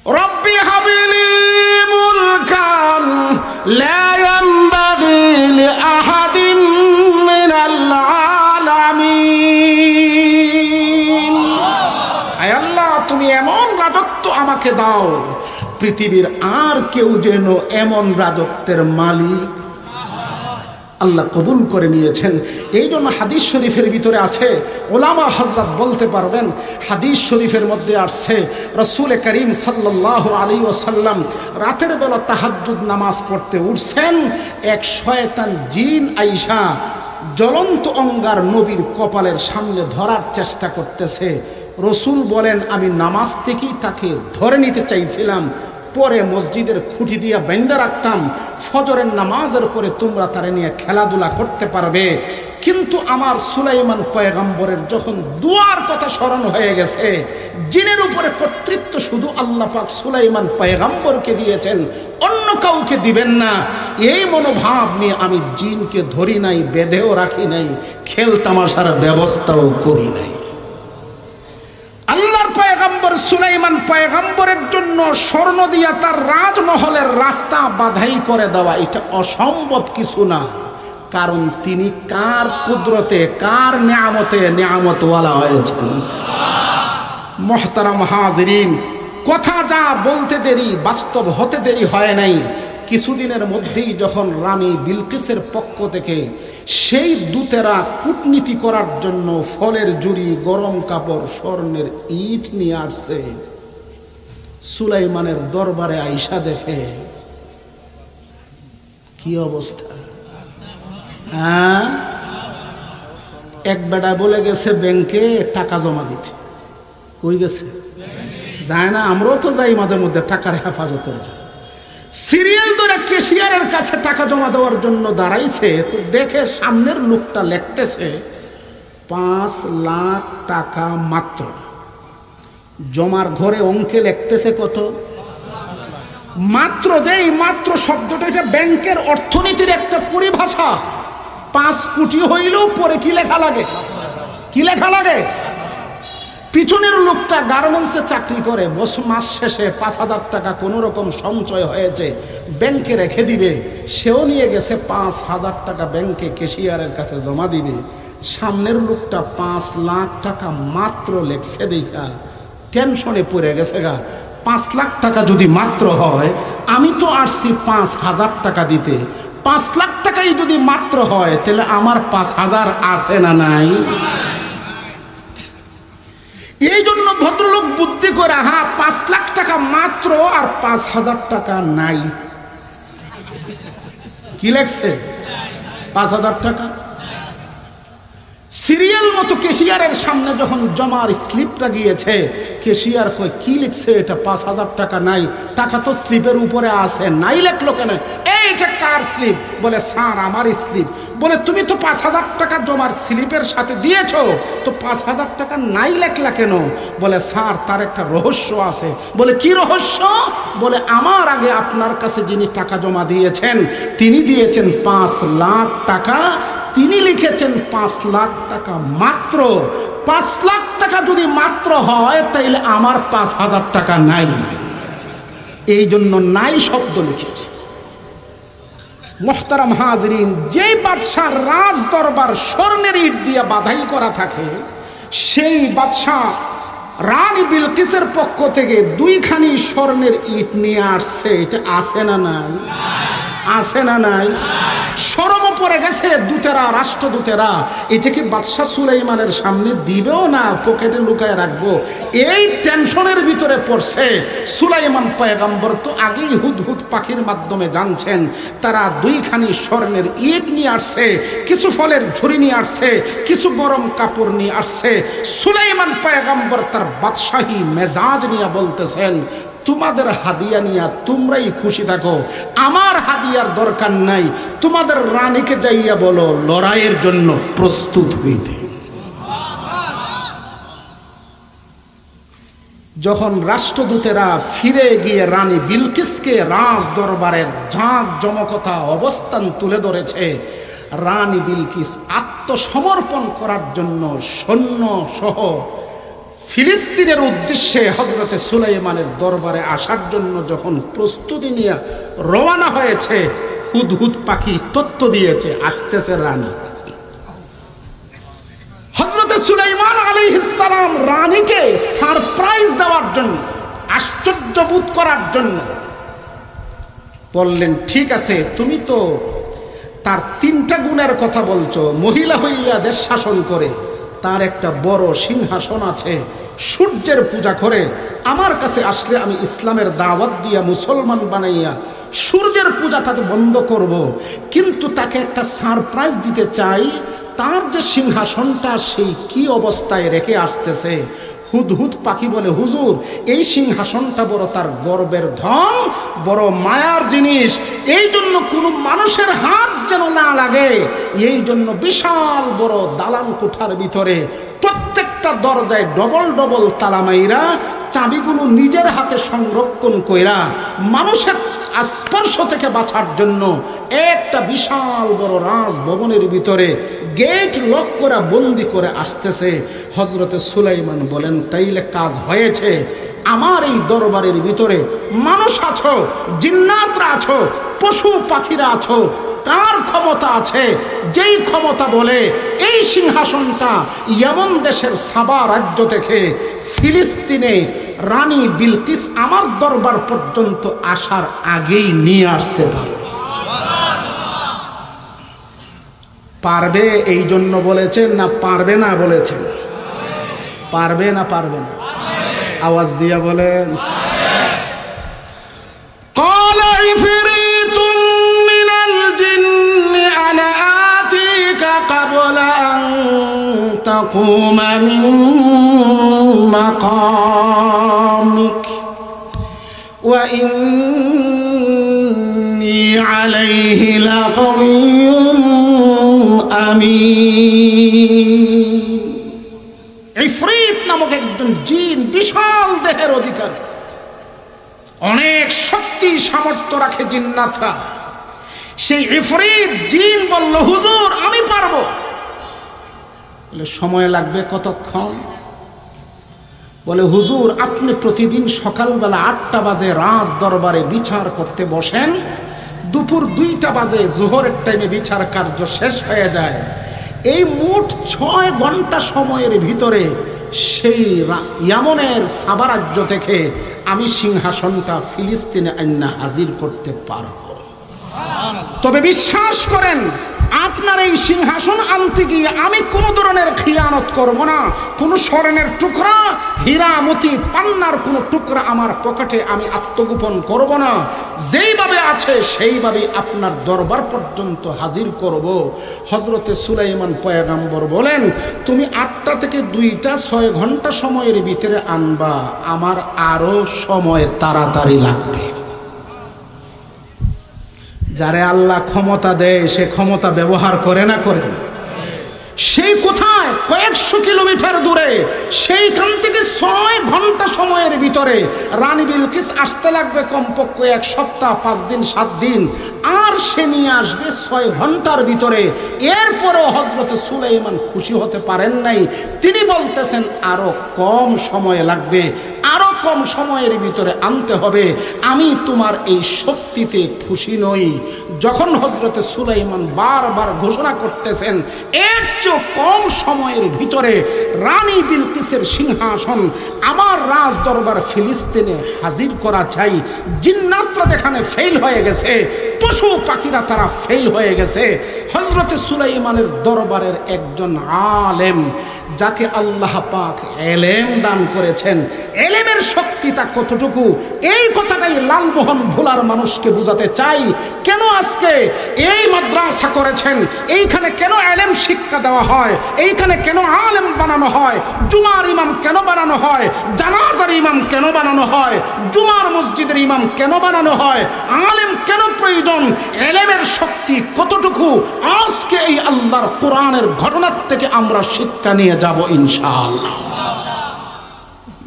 রব্বি হাবিলি মুলকান লা ইয়ানবাগি লিআহাদিন মিনাল আলামিন। আয় আল্লাহ, তুমি এমন রাজত্ব আমাকে দাও, পৃথিবীর আর কেউ যেন এমন রাজত্বের মালিক। আল্লাহ কবুল করে নিয়েছেন। এই জন্য হাদিস শরীফের ভিতরে আছে, ওলামা হযরত বলতে পারবেন, হাদিস শরীফের মধ্যে আসছে রাসূল করিম সাল্লাল্লাহু আলাইহি ওয়াসাল্লাম রাতের বেলা তাহাজ্জুদ নামাজ পড়তে উঠছেন, এক শয়তান জিন আইসা জ্বলন্ত অঙ্গার নবীর কপালের সামনে ধরার চেষ্টা করতেছে। রসুল বলেন, আমি নামাজ থেকেই তাকে ধরে নিতে চাইছিলাম, পরে মসজিদের খুঁটি দিয়া বেঁধে রাখতাম, ফজরের নামাজের পরে তোমরা তারে নিয়ে খেলাধুলা করতে পারবে। কিন্তু আমার সুলাইমান পয়গম্বরের যখন দুয়ার কথা স্মরণ হয়ে গেছে, জিনের উপরে কর্তৃত্ব শুধু আল্লাহ পাক সুলাইমান পয়গম্বরকে দিয়েছেন, অন্য কাউকে দিবেন না, এই মনোভাব নিয়ে আমি জিনকে ধরি নাই, বেঁধেও রাখি নাই, খেলতামাশার ব্যবস্থাও করি নাই। আল্লাহর পয়গম্বর সুলাইমান পয়গম্বরের জন্য স্বর্ণ দিয়া তার রাজমহলের রাস্তা বাধাই করে দেওয়া এটা অসম্ভব কিছু না, কারণ তিনি কার কুদরতে, কার নিয়ামতে নিয়ামতওয়ালা হয়েছেন। মুহতারাম হাজিরিন, কথা যা বলতে দেরি, বাস্তব হতে দেরি হয় নাই। কিছুদিনের মধ্যেই যখন রানী বিলকিসের পক্ষ থেকে সেই দূতেরা কূটনীতি করার জন্য ফলের জুড়ি, গরম কাপড়, স্বর্ণের ইট নিয়ে আসছে, সুলাইমানের দরবারে আইসা দেখে কি অবস্থা। হ্যাঁ, এক বেটা বলে গেছে ব্যাংকে টাকা জমা দিতে। কই গেছে? যায় না? আমরাও তো যাই মাঝে মধ্যে টাকার হেফাজতের জন্য। সিরিয়াল ধরে ক্যাশিয়ারের কাছে টাকা জমা দেওয়ার জন্য দাঁড়াইছে, তো দেখে সামনের লোকটা লিখতেছে 5 লাখ টাকা মাত্র। জমার ঘরে অঙ্কে লিখতেছে কত? মাত্র। যেই মাত্র শব্দটা এটা ব্যাংকের অর্থনীতির একটা পরিভাষা। 5 কোটি হইলেও পরে কি লেখা লাগে? কি লেখা লাগে? পিছনের লোকটা গার্মেন্টসে চাকরি করে, মাস শেষে 5,000 টাকা কোনো রকম সঞ্চয় হয়েছে, ব্যাংকে রেখে দিবে। সেও নিয়ে গেছে 5,000 টাকা ব্যাংকে ক্যাশিয়ারের কাছে জমা দিবে। সামনের লোকটা 5 লাখ টাকা মাত্র লেখছে দেখা টেনশনে পড়ে গেছে গা। 5 লাখ টাকা যদি মাত্র হয়, আমি তো আসছি 5,000 টাকা দিতে, 5 লাখ টাকাই যদি মাত্র হয়, তাহলে আমার 5,000 আছে না নাই? এই জন্য ভদ্রলোক বুদ্ধি করে, হ্যাঁ 5 লাখ টাকা মাত্র আর 5,000 টাকা নাই। কি লেখছে? 5,000 টাকা। সিরিয়াল মতো ক্যাশিয়ারের সামনে যখন জমার স্লিপটা গিয়েছে, ক্যাশিয়ার কয় কি লিখছে এটা? 5,000 টাকা নাই। টাকা তো স্লিপের উপরে আছে, নাই লেখলো কেন? এইটা কার স্লিপ? বলে স্যার আমার স্লিপ। বলে তুমি তো 5,000 টাকা জমার স্লিপের সাথে দিয়েছো, তো 5,000 টাকা নাই লেখলা কেন? বলে স্যার তার একটা রহস্য আছে। বলে কি রহস্য? বলে আমার আগে আপনার কাছে যিনি টাকা জমা দিয়েছেন, তিনি দিয়েছেন 5 লাখ টাকা, তিনি লিখেছেন 5 লাখ টাকা মাত্র। 5 লাখ টাকা যদি মাত্র হয়, তাইলে আমার 5,000 টাকা নাই। এই জন্য নাই শব্দ লিখেছে। মুহতারাম হাজরিন, যে বাদশার রাজ দরবার স্বর্ণের ইট দিয়ে বাধাই করা থাকে, সেই বাদশাহ রানী বিলকিসের পক্ষ থেকে 2খানি স্বর্ণের ইট নিয়ে আসছে। এটা আছে না নাই? আছে না নাই? শরম পড়ে গেছে দূতেরা, রাষ্ট্রদূতেরা। এটা কি বাদশাহ সুলাইমানের সামনে দিবেও না, পকেটে লুকায় রাখবো? এই টেনশনের ভিতরে পড়ছে। সুলাইমান পয়গম্বর তো আগেই হুদহুদ পাখির মাধ্যমে জানছেন, তারা 2খানি স্বর্ণের ইট নিয়ে আসছে, কিছু ফলের ঝুড়ি নিয়ে আসছে, কিছু গরম কাপড় নিয়ে আসছে। সুলাইমান পয়গম্বর তার বাদশাহী মেজাজ নিয়ে বলতেছেন, তোমাদের হাদিয়া নিয়া তোমরাই খুশি থাকো, আমার হাদিয়ার দরকার নাই। তোমাদের রানীকে যাইয়া বলো লড়াইয়ের জন্য প্রস্তুত হইতে। যখন রাষ্ট্রদূতেরা ফিরে গিয়ে রানী বিলকিসকে রাজ দরবারের ঝাঁক জমকতা অবস্থান তুলে ধরেছে, রানী বিলকিস আত্মসমর্পণ করার জন্য সৈন্য সহ ফিলিস্তিনের উদ্দেশ্যে হযরতে সুলাইমানের দরবারে আসার জন্য যখন প্রস্তুতি নিয়ে রওনা হয়েছে, হুদহুদ পাখি তথ্য দিয়েছে আসতেছে রানী। হযরতে সুলাইমান আলাইহিস সালাম রানীকে সারপ্রাইজ দেওয়ার জন্য, আশ্চর্যবোধ করার জন্য বললেন, ঠিক আছে, তুমি তো তার 3টা গুণের কথা বলছো। মহিলা হইয়া দেশ শাসন করে, তার একটা বড় সিংহাসন আছে, সূর্যের পূজা করে। আমার কাছে আসলে আমি ইসলামের দাওয়াত দিয়া মুসলমান বানাইয়া সূর্যের পূজা তাকে বন্ধ করব, কিন্তু তাকে একটা সারপ্রাইজ দিতে চাই। তার যে সিংহাসনটা সেই কি অবস্থায় রেখে আসতেছে। হুদহুদ পাখি বলে, হুজুর, এই সিংহাসনটা বড় তার গর্বের ধন, বড় মায়ার জিনিস, এই জন্য কোনো মানুষের হাত যেন না লাগে, এই জন্য বিশাল বড় দালান কোঠার ভিতরে প্রত্যেকটা দরজায় ডবল ডবল তালা মাইরা চাবিগুলো নিজের হাতে সংরক্ষণ কইরা মানুষের স্পর্শ থেকে বাঁচার জন্য একটা বিশাল বড় রাজভবনের ভিতরে গেট লক করা বন্দি করে আসতেছে। হযরতে সুলাইমান বলেন, তাইলে কাজ হয়েছে। আমার এই দরবারের ভিতরে মানুষ আছো, জিন্নাতরা আছো, পশু পাখিরা আছো, কার ক্ষমতা আছে? যেই ক্ষমতা বলে এই সিংহাসনটা ইয়েমন দেশের সাবা রাজ্য থেকে ফিলিস্তিনে রানী বিলকিস আমার দরবার পর্যন্ত আসার আগেই নিয়ে আসতে পারবে। পারবে এই জন্য বলেছেন, না পারবে না বলেছেন? পারবে না পারবে না? আওয়াজ দিয়া বলেন। ক্বালা ইফরিতুম মিনাল জিন্নি আনা আতিকা ক্বাবলা আন তাকুমা মিন মাকামিক ওয়া ইন্নী আলাইহি লাকাওয়্যুন আমিন। ইফরিত নামক একজন জিন, বিশাল দেহের অধিকারী, অনেক শক্তি সামর্থ্য রাখে জিন্নাতরা। সেই ইফরিত জিন বলল, হুজুর আমি পারবো। বলে সময় লাগবে কতক্ষণ? বলে হুজুর, আপনি প্রতিদিন সকালবেলা 8টা বাজে রাজ দরবারে বিচার করতে বসেন, দুপুর 2টা বাজে জোহরের টাইমে বিচার কার্য শেষ হয়ে যায়। এই মোট 6 ঘন্টা সময়ের ভিতরে সেই ইয়ামনের সাবা রাজ্য থেকে আমি সিংহাসনটা ফিলিস্তিনে আইনা হাজির করতে পারব। তবে বিশ্বাস করেন, আপনার এই সিংহাসন আনতে গিয়ে আমি কোনো ধরনের খিয়ানত করব না। কোনো স্বর্ণের টুকরা, হীরা মতি পান্নার কোনো টুকরা আমার পকেটে আমি আত্মগোপন করব না। যেইভাবে আছে সেইভাবে আপনার দরবার পর্যন্ত হাজির করব। হযরতে সুলাইমান পয়গাম্বর বলেন, তুমি 8টা থেকে 2টা 6 ঘন্টা সময়ের ভিতরে আনবা, আমার আরো সময় তাড়াতাড়ি লাগবে। যারে আল্লাহ ক্ষমতা দেয় সে ক্ষমতা ব্যবহার করে না করে? সেই কোথায় কয়েকশো কিলোমিটার দূরে, সেইখান থেকে 6 ঘন্টা সময়ের ভিতরে রানী বিলকিস আসতে লাগবে কমপক্ষে 1 সপ্তাহ, 5 দিন, 7 দিন, আর সে নিয়ে আসবে 6 ঘন্টার ভিতরে। এরপরেও হযরতে সুলাইমান খুশি হতে পারেন নাই। তিনি বলতেছেন আরো কম সময় লাগবে, আরো কম সময়ের ভিতরে আনতে হবে। আমি তোমার এই শক্তিতে খুশি নই। যখন হযরতে সুলাইমান বারবার ঘোষণা করতেছেন এর চেয়ে কম সময়ের ভিতরে রানী বিলকিসের সিংহাসন আমার রাজ দরবার ফিলিস্তিনে হাজির করা চাই, জিন্নাতরা যেখানে ফেল হয়ে গেছে, পশু পাখিরা তারা ফেল হয়ে গেছে, হযরতে সুলাইমানের দরবারের একজন আলেম, যাকে আল্লাহ পাক এলেম দান করেছেন, এলেমের শক্তিটা কতটুকু, এই কথাটাই লালমোহন ভোলার মানুষকে বোঝাতে চাই। কেন আজকে এই মাদ্রাসা করেছেন, এইখানে কেন এলেম শিক্ষা দেওয়া হয়, এইখানে কেন আলেম বানানো হয়, জুমার ইমাম কেন বানানো হয়, জানাজার ইমাম কেন বানানো হয়, জুমার মসজিদের ইমাম কেন বানানো হয়, আলেম কেন প্রয়োজন, এলেমের শক্তি কতটুকু, আজকে এই আল্লাহর কোরআনের ঘটনার থেকে আমরা শিক্ষা নিয়ে যাব ইনশাআল্লাহ।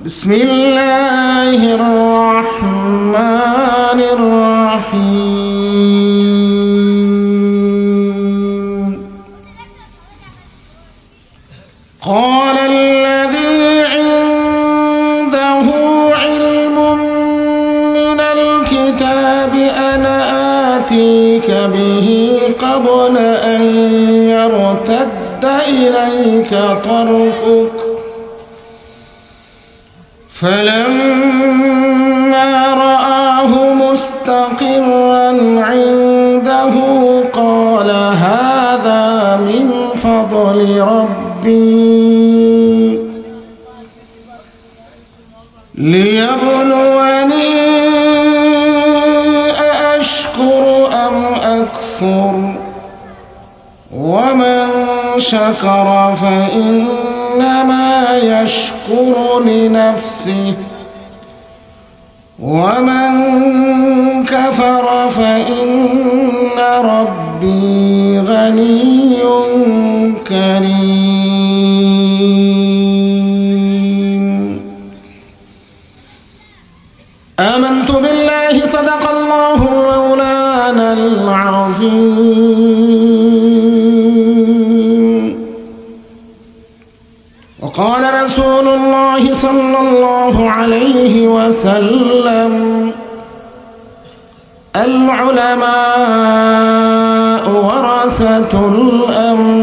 বিসমিল্লাহির রহমানির রহিম। قال الذي الكتاب أنا آتيك به قبل أن يرتد إليك طرفك فلما رآه مستقرا عنده قال هذا من فضل ربي ليبلوني أأشكر أم أكفر ومن شكر فإنما يشكر لنفسه ومن كفر فإن ربي غني كريم. آمنت بالله صدق الله مولانا العظيم. وقال رسول الله صلى الله عليه وسلم العلماء ورثة الأنبياء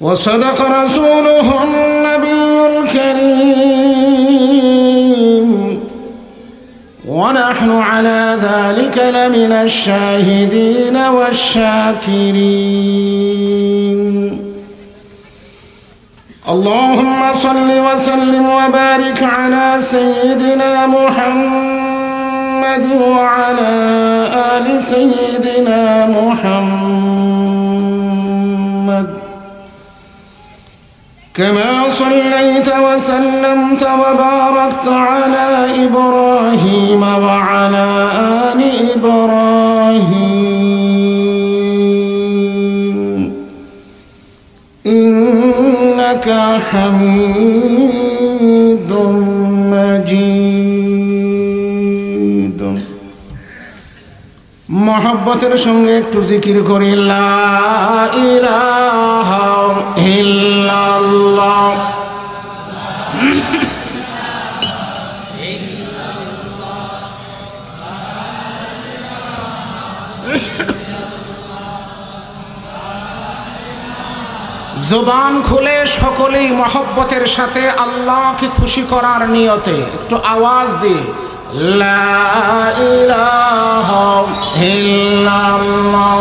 وصدق رسوله النبي الكريم ونحن على ذلك لمن الشاهدين والشاكرين. اللهم صل وسلم وبارك على سيدنا محمد وعلى آل سيدنا محمد كما صليت وسلمت وباركت على إبراهيم وعلى آل إبراهيم إنك حميد مجيد. محبতের সঙ্গে একটু জিকির করি লা ইলাহা ইল্লাল্লাহ। জবান খুলে সকলেই মহব্বতের সাথে আল্লাহকে খুশি করার নিয়তে একটু আওয়াজ দিয়ে লা ইলাহা ইল্লাল্লাহ।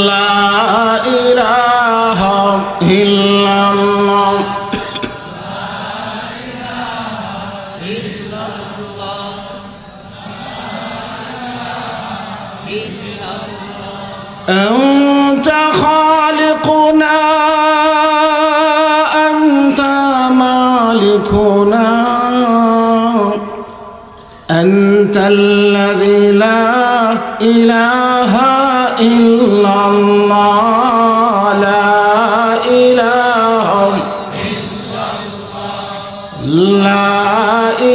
লা ইলাহা ইল্লাল্লাহ। أنت خالقنا أنت مالكنا أنت الذي لا إله إلا الله لا إله إلا الله لا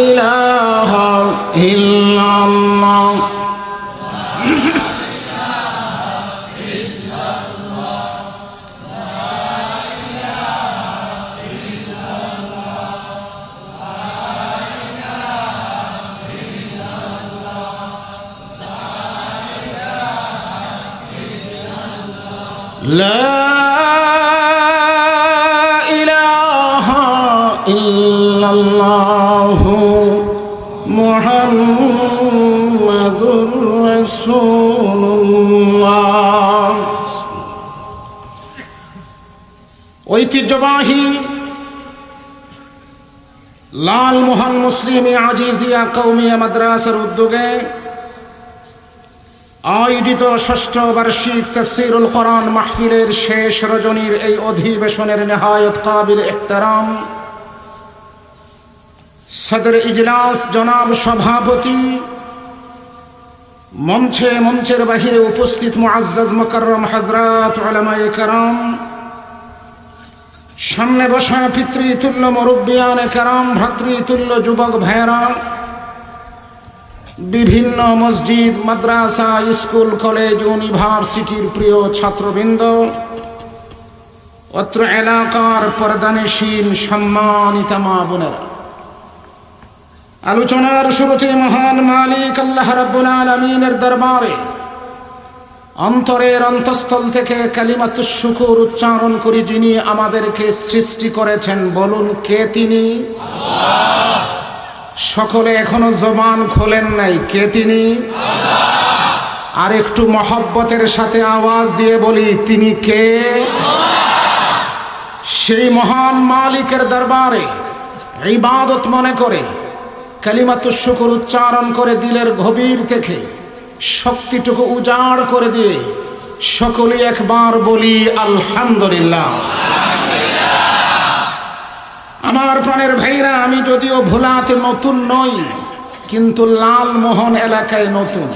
إله إلا الله لا إله إلا الله محمد رسول الله। ঐতিহ্যবাহী লালমোহন মুসলিমি আজিজিয়া কওমিয়া মাদ্রাসার উদ্যোগে আয়োজিত ষষ্ঠ বার্ষিক তাফসীরুল কোরআন মাহফিলের শেষ রজনীর এই অধিবেশনের নেহায়ত কাবিল ইহতারাম সদর ইজলাস জনাব সভাপতি মঞ্চের বাহিরে উপস্থিত মুআজ্জাজ মুকাররম হযরত উলামায়ে কেরাম, সামনে বসা পিতৃতুল্য মুরব্বিয়ানে কেরাম, ভ্রাতৃতুল্য যুবক ভাইয়েরা, বিভিন্ন মসজিদ, মাদ্রাসা, স্কুল, কলেজ, ইউনিভার্সিটির প্রিয় ছাত্রবৃন্দ, অত্র এলাকার পর্দানশীল সম্মানিতা মা বোনেরা, আলোচনার শুরুতে মহান মালিক আল্লাহ রাব্বুল আলামিনের দরবারে অন্তরের অন্তঃস্থল থেকে কালিমাতুশ শুকর উচ্চারণ করি, যিনি আমাদেরকে সৃষ্টি করেছেন। বলুন, কে তিনি? আল্লাহ। সকলে এখনো জবান খোলেন নাই, কে তিনি? আল্লাহ। আর একটু মহব্বতের সাথে আওয়াজ দিয়ে বলি, তিনি কে? আল্লাহ। সেই মহান মালিকের দরবারে ইবাদত মনে করে কালিমাতুশ শুকর উচ্চারণ করে দিলের গভীর থেকে শক্তিটুকু উজাড় করে দিয়ে সকলে একবার বলি আলহামদুলিল্লাহ। আমার প্রাণের ভাইরা, আমি যদিও ভোলাতে নতুন নই, কিন্তু লালমোহন এলাকায় নতুন।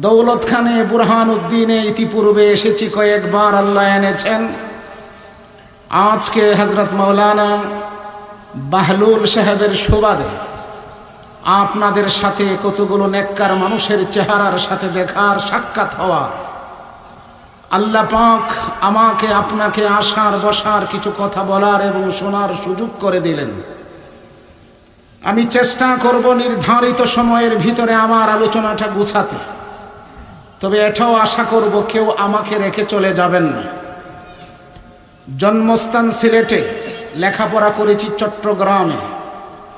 দৌলতখানে, বুরহানুদ্দিনে ইতিপূর্বে এসেছি কয়েকবার, আল্লাহ এনেছেন। আজকে হযরত মাওলানা বাহলুল সাহেবের সুবাদে আপনাদের সাথে কতগুলো নেককার মানুষের চেহারার সাথে দেখার, সাক্ষাৎ হওয়ার আল্লাহ পাক আমাকে আপনাকে আসার বসার কিছু কথা বলার এবং শোনার সুযোগ করে দিলেন। আমি চেষ্টা করব নির্ধারিত সময়ের ভিতরে আমার আলোচনাটা গুছাতে, তবে এটাও আশা করব কেউ আমাকে রেখে চলে যাবেন না। জন্মস্থান সিলেটে, লেখাপড়া করেছি চট্টগ্রামে,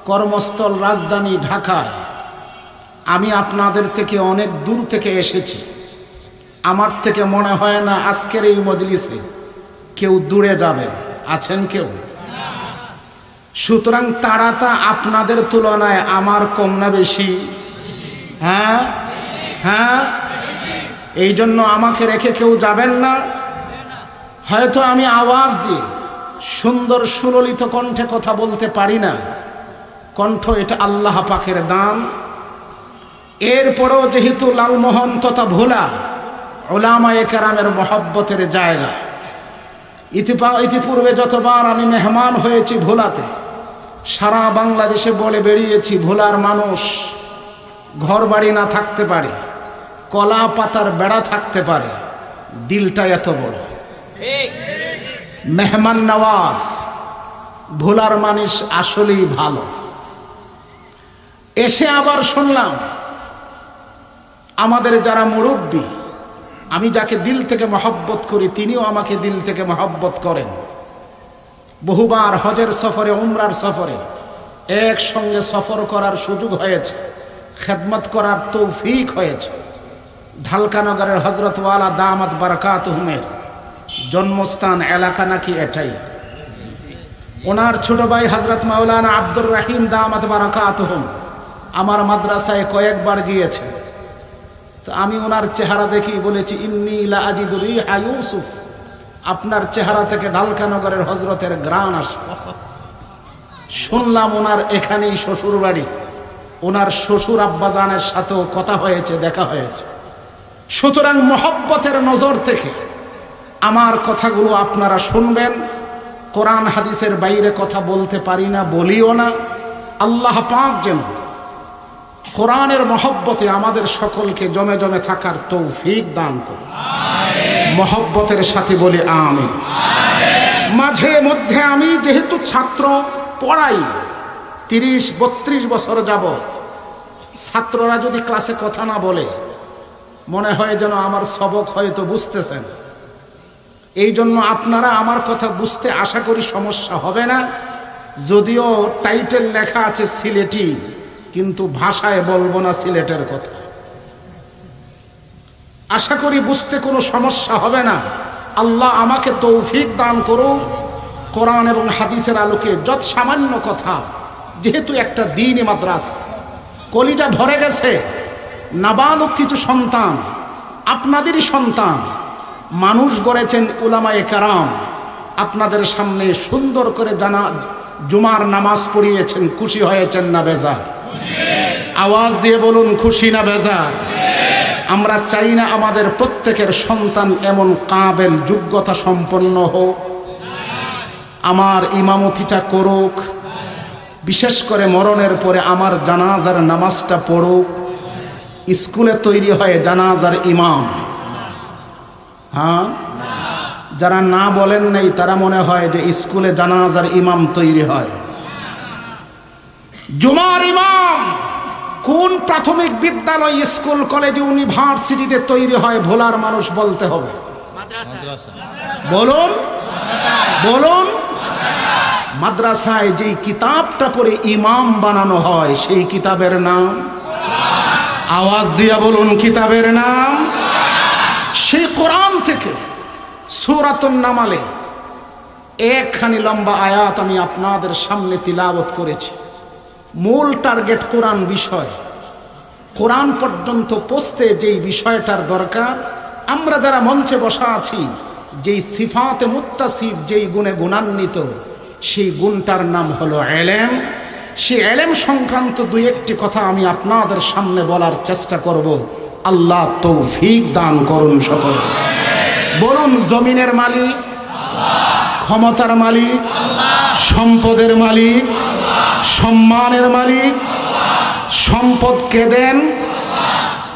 কর্মস্থল রাজধানী ঢাকায়। আমি আপনাদের থেকে অনেক দূর থেকে এসেছি। আমার থেকে মনে হয় না আজকের এই মজলিসে কেউ দূরে যাবেন। আছেন কেউ? সুতরাং তাড়াতা আপনাদের তুলনায় আমার কম না বেশি? হ্যাঁ হ্যাঁ, এই জন্য আমাকে রেখে কেউ যাবেন না। হয়তো আমি আওয়াজ দিয়ে সুন্দর সুললিত কণ্ঠে কথা বলতে পারি না, কণ্ঠ এটা আল্লাহ পাকের দান। এরপরও যেহেতু লালমোহন তথা ভোলা উলামায়ে কেরামের মহব্বতের জায়গা, ইতিপূর্বে যতবার আমি মেহমান হয়েছি ভোলাতে, সারা বাংলাদেশে বলে বেরিয়েছি, ভোলার মানুষ ঘর বাড়ি না থাকতে পারে, কলা পাতার বেড়া থাকতে পারে, দিলটা এত বড়। মেহমান নওয়াজ, ভোলার মানুষ আসলেই ভালো। এসে আবার শুনলাম আমাদের যারা মুরব্বী, আমি যাকে দিল থেকে মহব্বত করি তিনিও আমাকে দিল থেকে মহব্বত করেন। বহুবার হজের সফরে, উমরার সফরে একসঙ্গে সফর করার সুযোগ হয়েছে, খেদমত করার তৌফিক হয়েছে। ঢালকানগরের হযরত ওয়ালা দামাত বারাকাতুহুমের জন্মস্থান এলাকা নাকি এটাই। ওনার ছোট ভাই হযরত মাওলানা আব্দুর রহিম দামাত বারাকাতুহুম আমার মাদ্রাসায় কয়েকবার গিয়েছে। তো আমি ওনার চেহারা দেখি বলেছি, ইন্নী লা আজিদু রিহা ইউসুফ, আপনার চেহারা থেকে ঢালকানগরের হযরতের গ্রান আসে। শুনলাম ওনার এখানেই শ্বশুর বাড়ি, ওনার শ্বশুর আব্বাজানের সাথেও কথা হয়েছে, দেখা হয়েছে। সুতরাং মহব্বতের নজর থেকে আমার কথাগুলো আপনারা শুনবেন। কোরআন হাদিসের বাইরে কথা বলতে পারি না, বলিও না। আল্লাহ পাক যেন কোরআনের মহব্বতে আমাদের সকলকে জমে জমে থাকার তৌফিক দান করুন। মহব্বতের সাথে বলি আমিন। মাঝে মধ্যে আমি যেহেতু ছাত্র পড়াই 30-32 বছর যাবত, ছাত্ররা যদি ক্লাসে কথা না বলে মনে হয় যেন আমার সবক হয়তো বুঝতেছেন। এই জন্য আপনারা আমার কথা বুঝতে আশা করি সমস্যা হবে না। যদিও টাইটেল লেখা আছে সিলেটি, কিন্তু ভাষায় বলবো না সিলেটের কথা। আশা করি বুঝতে কোনো সমস্যা হবে না। আল্লাহ আমাকে তৌফিক দান করুন। কোরআন এবং হাদিসের আলোকে যত সামান্য কথা, যেহেতু একটা দ্বীনি মাদ্রাসা, কলিজা ভরে গেছে। নাবালক কিছু সন্তান, আপনাদেরই সন্তান, মানুষ গড়েছেন উলামায়ে কেরাম, আপনাদের সামনে সুন্দর করে জুমার নামাজ পড়িয়েছেন। খুশি হয়েছেন না বেজার? আওয়াজ দিয়ে বলুন খুশি না বেজার? আমরা চাই না আমাদের প্রত্যেকের সন্তান এমন কাবেল যোগ্যতা সম্পন্ন হোক, আমার ইমামতিটা করুক, বিশেষ করে মরণের পরে আমার জানাজার নামাজটা পড়ুক, স্কুলে তৈরি হয় জানাজার ইমাম। হ্যাঁ, যারা না বলেন নাই তারা মনে হয় যে স্কুলে জানাজার ইমাম তৈরি হয়। জুমার ইমাম কোন প্রাথমিক বিদ্যালয়, স্কুল, কলেজ, ইউনিভার্সিটিতে তৈরি হয়? ভোলার মানুষ বলতে হবে। বলুন বলুন। মাদ্রাসায় যেই কিতাবটা পড়ে ইমাম বানানো হয় সেই কিতাবের নাম? আওয়াজ দিয়া বলুন কিতাবের নাম? সেই কোরআন থেকে সূরাতুন নামালে একখানি লম্বা আয়াত আমি আপনাদের সামনে তিলাওয়াত করেছি। মূল টার্গেট কোরআন বিষয়। কোরআন পর্যন্ত পৌঁছতে যেই বিষয়টার দরকার, আমরা যারা মঞ্চে বসা আছি, যেই সিফাতে মুত্তাসিফ, যেই গুণে গুণান্বিত, সেই গুণটার নাম হলো ইলম। সেই ইলম সংক্রান্ত দুই একটি কথা আমি আপনাদের সামনে বলার চেষ্টা করব। আল্লাহ তৌফিক দান করুন সকলে। বলুন, জমিনের মালিক আল্লাহ, ক্ষমতার মালিক আল্লাহ, সম্পদের মালিক আল্লাহ, সম্মানের মালিক আল্লাহ। সম্পদ কে দেন?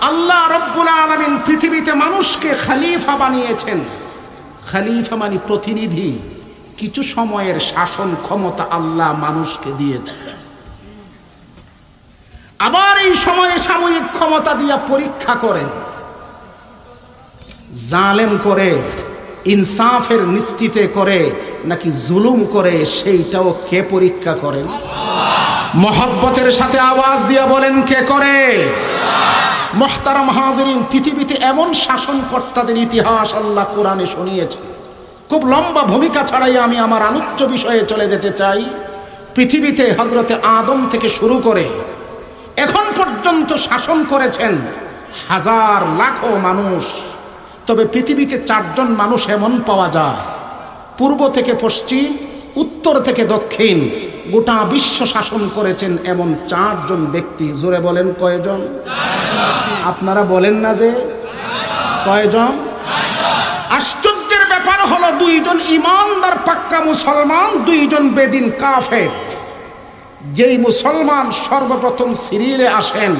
আল্লাহ রব্বুল আলামিন পৃথিবীতে মানুষকে খলিফা বানিয়েছেন। খলিফা মানে প্রতিনিধি। কিছু সময়ের শাসন ক্ষমতা আল্লাহ মানুষকে দিয়েছে, আবার এই সময়ে সাময়িক ক্ষমতা দিয়া পরীক্ষা করেন। জালেম করে, ইনসাফের নিশ্চিতে করে নাকি জুলুম করে, সেইটাও কে পরীক্ষা করেন? মহব্বতের সাথে আওয়াজ দিয়া বলেন, কে করে? মুহতারাম হাজিরিন, পৃথিবীতে এমন শাসনকর্তাদের ইতিহাস আল্লাহ কোরআনে শুনিয়েছে। খুব লম্বা ভূমিকা ছাড়াই আমি আমার আলোচ্য বিষয়ে চলে যেতে চাই। পৃথিবীতে হযরতে আদম থেকে শুরু করে এখন পর্যন্ত শাসন করেছেন হাজার লাখো মানুষ। তবে পৃথিবীতে চারজন মানুষ এমন পাওয়া যায়, পূর্ব থেকে পশ্চিম, উত্তর থেকে দক্ষিণ, গোটা বিশ্ব শাসন করেছেন এমন চারজন ব্যক্তি। জোরে বলেন কয়জন? আপনারা বলেন না যে কয়জন? আশ্চর্যের ব্যাপার হলো, দুইজন ইমানদার পাক্কা মুসলমান, দুইজন বেদিন কাফের। যেই মুসলমান সর্বপ্রথম সিরিয়ালে আসেন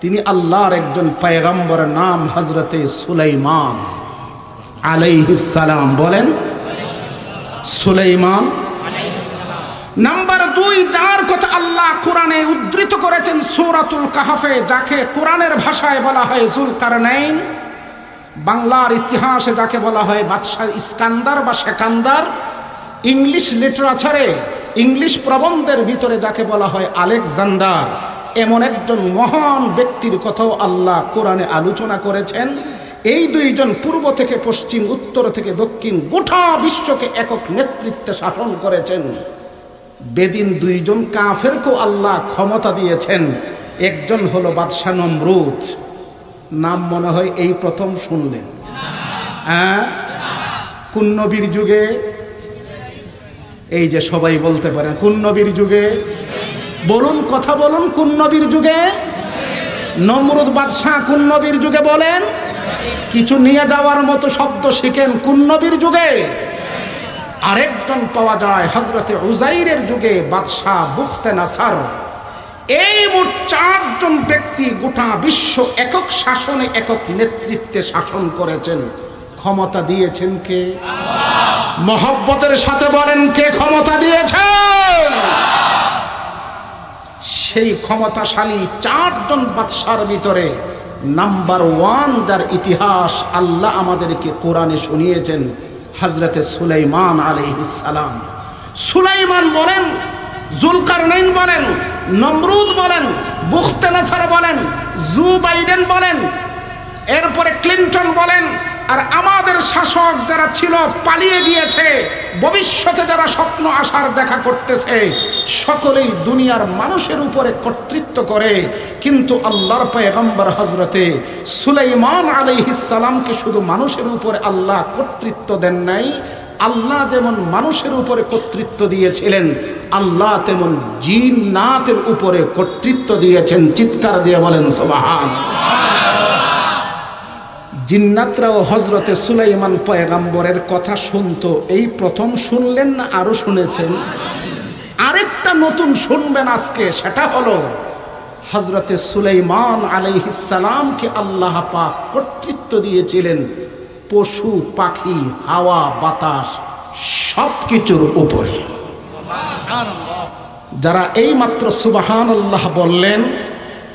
তিনি আল্লাহর একজন পয়গম্বর, নাম হযরতে সুলাইমান আলাইহিস সালাম। বলেন সুলাইমান। নাম্বার 2, যার কথা আল্লাহ কোরআনে উদ্ধৃত করেছেন সূরাতুল কাহফে, যাকে কোরআনের ভাষায় বলা হয় যুলকারনাইন, বাংলার ইতিহাসে যাকে বলা হয় বাদশাহ ইস্কান্দার বা সেকান্দার, ইংলিশ লিটারেচারে, ইংলিশ প্রবন্ধের ভিতরে যাকে বলা হয় আলেকজান্ডার, এমন একজন মহান ব্যক্তির কথাও আল্লাহ কোরআনে আলোচনা করেছেন। এই দুইজন পূর্ব থেকে পশ্চিম, উত্তর থেকে দক্ষিণ, গোটা বিশ্বকে একক নেতৃত্বে শাসন করেছেন। বেদিন দুইজন কাফেরকেও আল্লাহ ক্ষমতা দিয়েছেন। একজন হলো বাদশাহ নমরুদ, নাম মনে হয় এই প্রথম শুনলেন। হ্যাঁ, কোন নবীর যুগে? এই যে সবাই বলতে পারেন কোন নবীর যুগে? বলুন, কথা বলুন, কোন নবীর যুগে? নমরুদ বাদশাহ কোন নবীর যুগে? বলেন, কিছু নিয়ে যাওয়ার মতো শব্দ শিখেন। কোন নবীর যুগে? আরেকজন পাওয়া যায় হযরতে উজাইরের যুগে, বাদশাহ বুখতে নাসার। এই মোট চারজন ব্যক্তি গোটা বিশ্ব একক শাসনে, একক নেতৃত্বে শাসন করেছেন। ক্ষমতা দিয়েছেন কে? মহব্বতের সাথে বলেন, কে ক্ষমতা দিয়েছেন? সেই ক্ষমতাশালী চারজন বাদশার ভিতরে নাম্বার 1 যার ইতিহাস আল্লাহ আমাদেরকে কোরআনে শুনিয়েছেন, হযরতে সুলাইমান আলাইহিস সালাম। সুলাইমান বলেন, যুলকারনাইন বলেন, নমরুদ বলেন, বুখতে নাসার বলেন, জো বাইডেন বলেন, এরপরে ক্লিন্টন বলেন, আর আমাদের শাসক যারা ছিল পালিয়ে গিয়েছে, ভবিষ্যতে যারা স্বপ্ন আশার দেখা করতেছে, সকলেই দুনিয়ার মানুষের উপরে কর্তৃত্ব করে। কিন্তু আল্লাহর পয়গম্বর হযরতে সুলাইমান আলাইহিস সালামকে শুধু মানুষের উপরে আল্লাহ কর্তৃত্ব দেন নাই, আল্লাহ যেমন মানুষের উপরে কর্তৃত্ব দিয়েছিলেন, আল্লাহ তেমন জিন্নাতের উপরে কর্তৃত্ব দিয়েছেন। চিৎকার দিয়ে বলেন সুবহানাল্লাহ। জিন্নাতরাও হযরতে সুলাইমান পয়গম্বরের কথা শুনতো। এই প্রথম শুনলেন না আরো শুনেছেন? আরেকটা নতুন শুনবেন আজকে, সেটা হলো হযরতে সুলাইমান আলাইহিস সালামকে আল্লাহ পাক কর্তৃত্ব দিয়েছিলেন পশু পাখি হাওয়া বাতাস সবকিছুর উপরে। যারা এই মাত্র সুবহানাল্লাহ বললেন,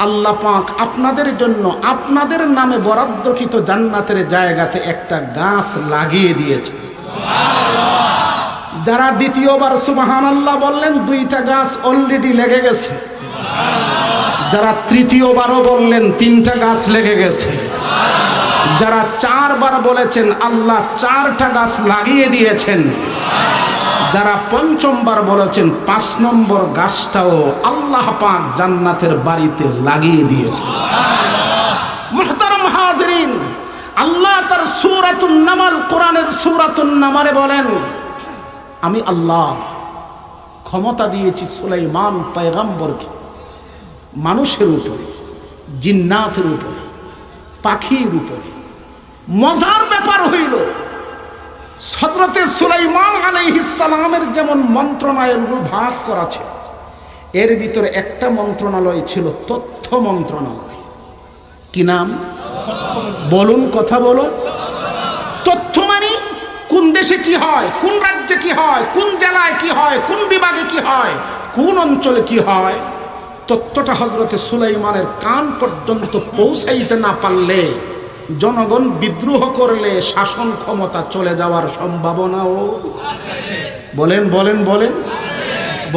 আল্লাহ পাক আপনাদের জন্য আপনাদের নামে বরাদ্দকৃত জান্নাতের জায়গাতে একটা গাছ লাগিয়ে দিয়েছে। যারা দ্বিতীয়বার সুবহানাল্লাহ বললেন, দুইটা গাছ অলরেডি লেগে গেছে। যারা তৃতীয়বারও বললেন, তিনটা গাছ লেগে গেছে। যারা চারবার বলেছেন, আল্লাহ চারটা গাছ লাগিয়ে দিয়েছেন। যারা পঞ্চমবার বলেছেন, 5 নম্বর গাছটাও আল্লাহ পাক জান্নাতের বাড়িতে লাগিয়ে দিয়েছেন। মুহতারাম হাজিরিন, আল্লাহ তার সূরাতুন নামাল, কোরআনের সূরাতুন নামারে বলেন, আমি আল্লাহ ক্ষমতা দিয়েছি সুলাইমান পয়গম্বরকে মানুষের উপরে, জিন্নাতের উপরে, পাখির উপরে। মজার ব্যাপার হইল, হযরতে সুলাইমান আলাইহিস সালামের যেমন মন্ত্রণালয় ভাগ করা ছিল, এর ভিতরে একটা মন্ত্রণালয় ছিল তথ্য মন্ত্রণালয়। কি নাম? বলুন, কথা বলুন। তথ্য মানে কোন দেশে কি হয়, কোন রাজ্যে কি হয়, কোন জেলায় কি হয়, কোন বিভাগে কি হয়, কোন অঞ্চলে কি হয়। তথ্যটা হযরতে সুলাইমানের কান পর্যন্ত পৌঁছাইতে না পারলে, জনগণ বিদ্রোহ করলে শাসন ক্ষমতা চলে যাওয়ার সম্ভাবনাও বলেন বলেন বলেন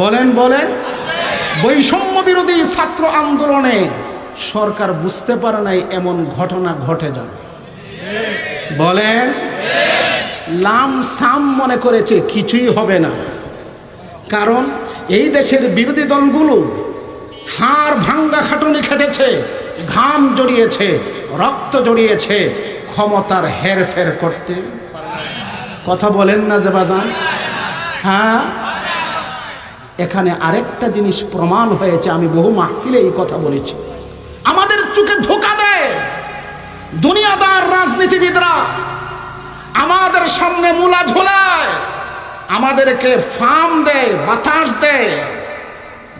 বলেন বলেন। বৈষম্য বিরোধী ছাত্র আন্দোলনে সরকার বুঝতে পারে নাই এমন ঘটনা ঘটে যাবে। বলেন, লাম সাম মনে করেছে কিছুই হবে না। কারণ এই দেশের বিরোধী দলগুলো হাড় ভাঙ্গা খাটুনি খেটেছে, ঘাম জড়িয়েছে, রক্ত জড়িয়েছে, ক্ষমতার হেরফের করতে। কথা বলেন না যে বাজান? হ্যাঁ, এখানে আরেকটা জিনিস প্রমাণ হয়েছে। আমি বহু মাহফিলে এই কথা বলেছি। আমাদের চোখে ধোঁকা দেয় দুনিয়াদার রাজনীতিবিদরা, আমাদের সামনে মূলা ঝোলায়, আমাদেরকে ফার্ম দেয়, বাতাস দেয়,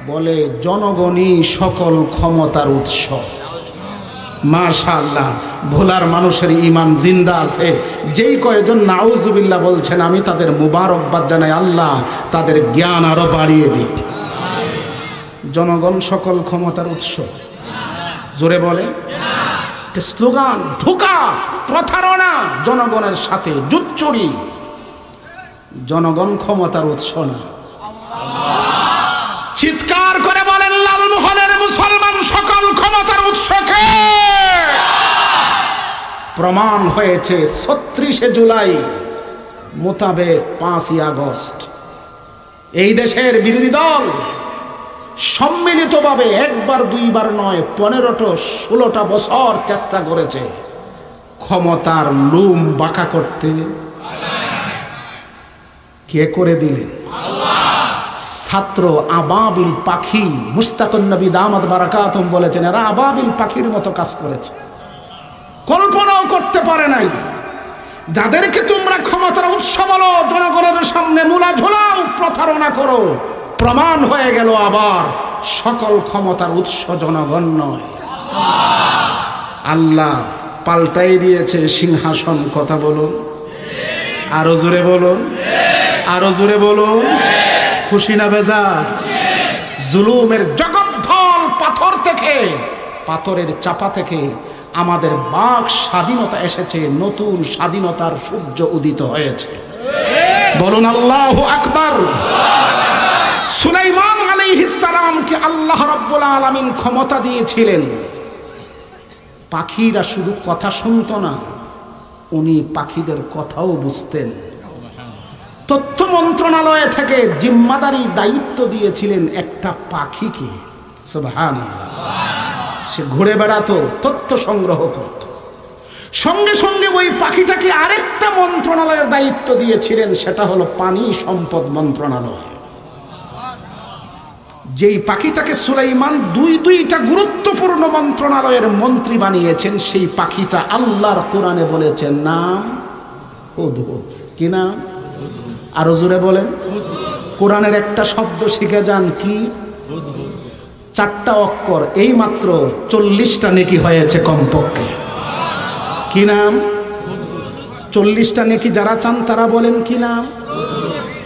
বলে জনগণই সকল ক্ষমতার উৎস। মাশাআল্লাহ, ভোলার মানুষের ঈমান জিন্দা আছে। যেই কয়েকজন নাউজুবিল্লাহ বলছেন, আমি তাদের মুবারকবাদ জানাই। আল্লাহ তাদের জ্ঞান আরো বাড়িয়ে দিক। জনগণ সকল ক্ষমতার উৎস, জোরে বলে। স্লোগান, ধোঁকা, প্রতারণা, জনগণের সাথে জুচ্চুরি। জনগণ ক্ষমতার উৎস না। চিৎকার করে বলেন, লালমোহনের মুসলমান সকল ক্ষমতার উৎসকে। প্রমাণ হয়েছে 36শে জুলাই মোতাবেক 5ই আগস্ট এই দেশের বিরোধী দল সম্মিলিতভাবে একবার দুইবার নয়, 15-16টা বছর চেষ্টা করেছে ক্ষমতার লুম বাঁকা করতে। কে করে দিলেন? ছাত্র আবাবিল পাখি। মুস্তাকুন নবী দামাত বারাকাতুম বলেছেন, এরা আবাবিল পাখির মতো কাজ করেছে, কল্পনাও করতে পারে নাই। যাদেরকে তোমরা ক্ষমতার উৎস বলো, জনগণের সামনে মূলা ঝোলাও, প্রতারণা করো, প্রমাণ হয়ে গেল আবার সকল ক্ষমতার উৎস জনগণ নয়, আল্লাহ পাল্টাই দিয়েছে সিংহাসন। কথা বলুন, আরো জোরে বলুন, আরো জোরে বলুন। খুশি না বেজার? জুলুমের জগদ্দল পাথর থেকে, পাথরের চাপা থেকে আমাদের বাক স্বাধীনতা এসেছে, নতুন স্বাধীনতার সূর্য উদিত হয়েছে। বলুন আল্লাহু আকবার। সুলাইমান আলাইহিস সালামকে আল্লাহ রাব্বুল আলামিন ক্ষমতা দিয়েছিলেন। পাখিরা শুধু কথা শুনতো না, উনি পাখিদের কথাও বুঝতেন। তথ্য মন্ত্রণালয় থেকে জিম্মাদারি দায়িত্ব দিয়েছিলেন একটা পাখিকে। সুবহানাল্লাহ। সে ঘুরে বেড়াতো, তথ্য সংগ্রহ করত। সঙ্গে সঙ্গে ওই পাখিটাকে আরেকটা মন্ত্রণালয়ের দায়িত্ব দিয়েছিলেন, সেটা হলো পানি সম্পদ মন্ত্রণালয়। যেই পাখিটাকে সুলাইমান দুইটা গুরুত্বপূর্ণ মন্ত্রণালয়ের মন্ত্রী বানিয়েছেন, সেই পাখিটা আল্লাহর কোরআনে বলেছেন নাম হুদহুদ। কি নাম? আরো জোরে বলেন। কোরআনের একটা শব্দ শিখে যান, কি? 4টা অক্ষর, এই মাত্র 40টা নেকি হয়েছে কমপক্ষে। কি নাম? 40টা নেকি যারা চান তারা বলেন কি নাম?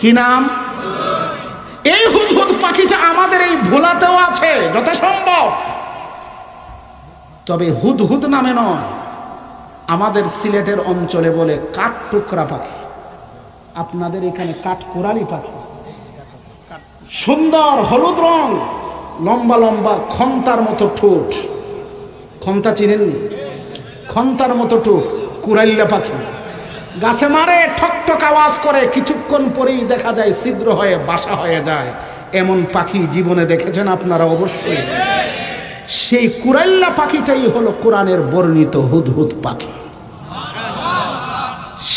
কি নাম? এই হুদহুদ পাখিটা আমাদের এই ভোলাতেও আছে যত সম্ভব, তবে হুদহুদ নামে নয়, আমাদের সিলেটের অঞ্চলে বলে কাঠ টুকরা পাখি, আপনাদের এখানে কাঠ কোরালি পাখি। সুন্দর হলুদ রং, লম্বা লম্বা খন্তার মতো ঠোঁট। খন্তা চিনেননি? খন্তার মতো ঠোঁট, কুরাইল্লা পাখি। গাছে মারে, ঠকঠক আওয়াজ করে, কিছুক্ষণ পরেই দেখা যায় ছিদ্র হয়ে বাসা হয়ে যায়। এমন পাখি জীবনে দেখেছেন আপনারা অবশ্যই। সেই কুরাইল্লা পাখিটাই হলো কোরআনের বর্ণিত হুদহুদ পাখি।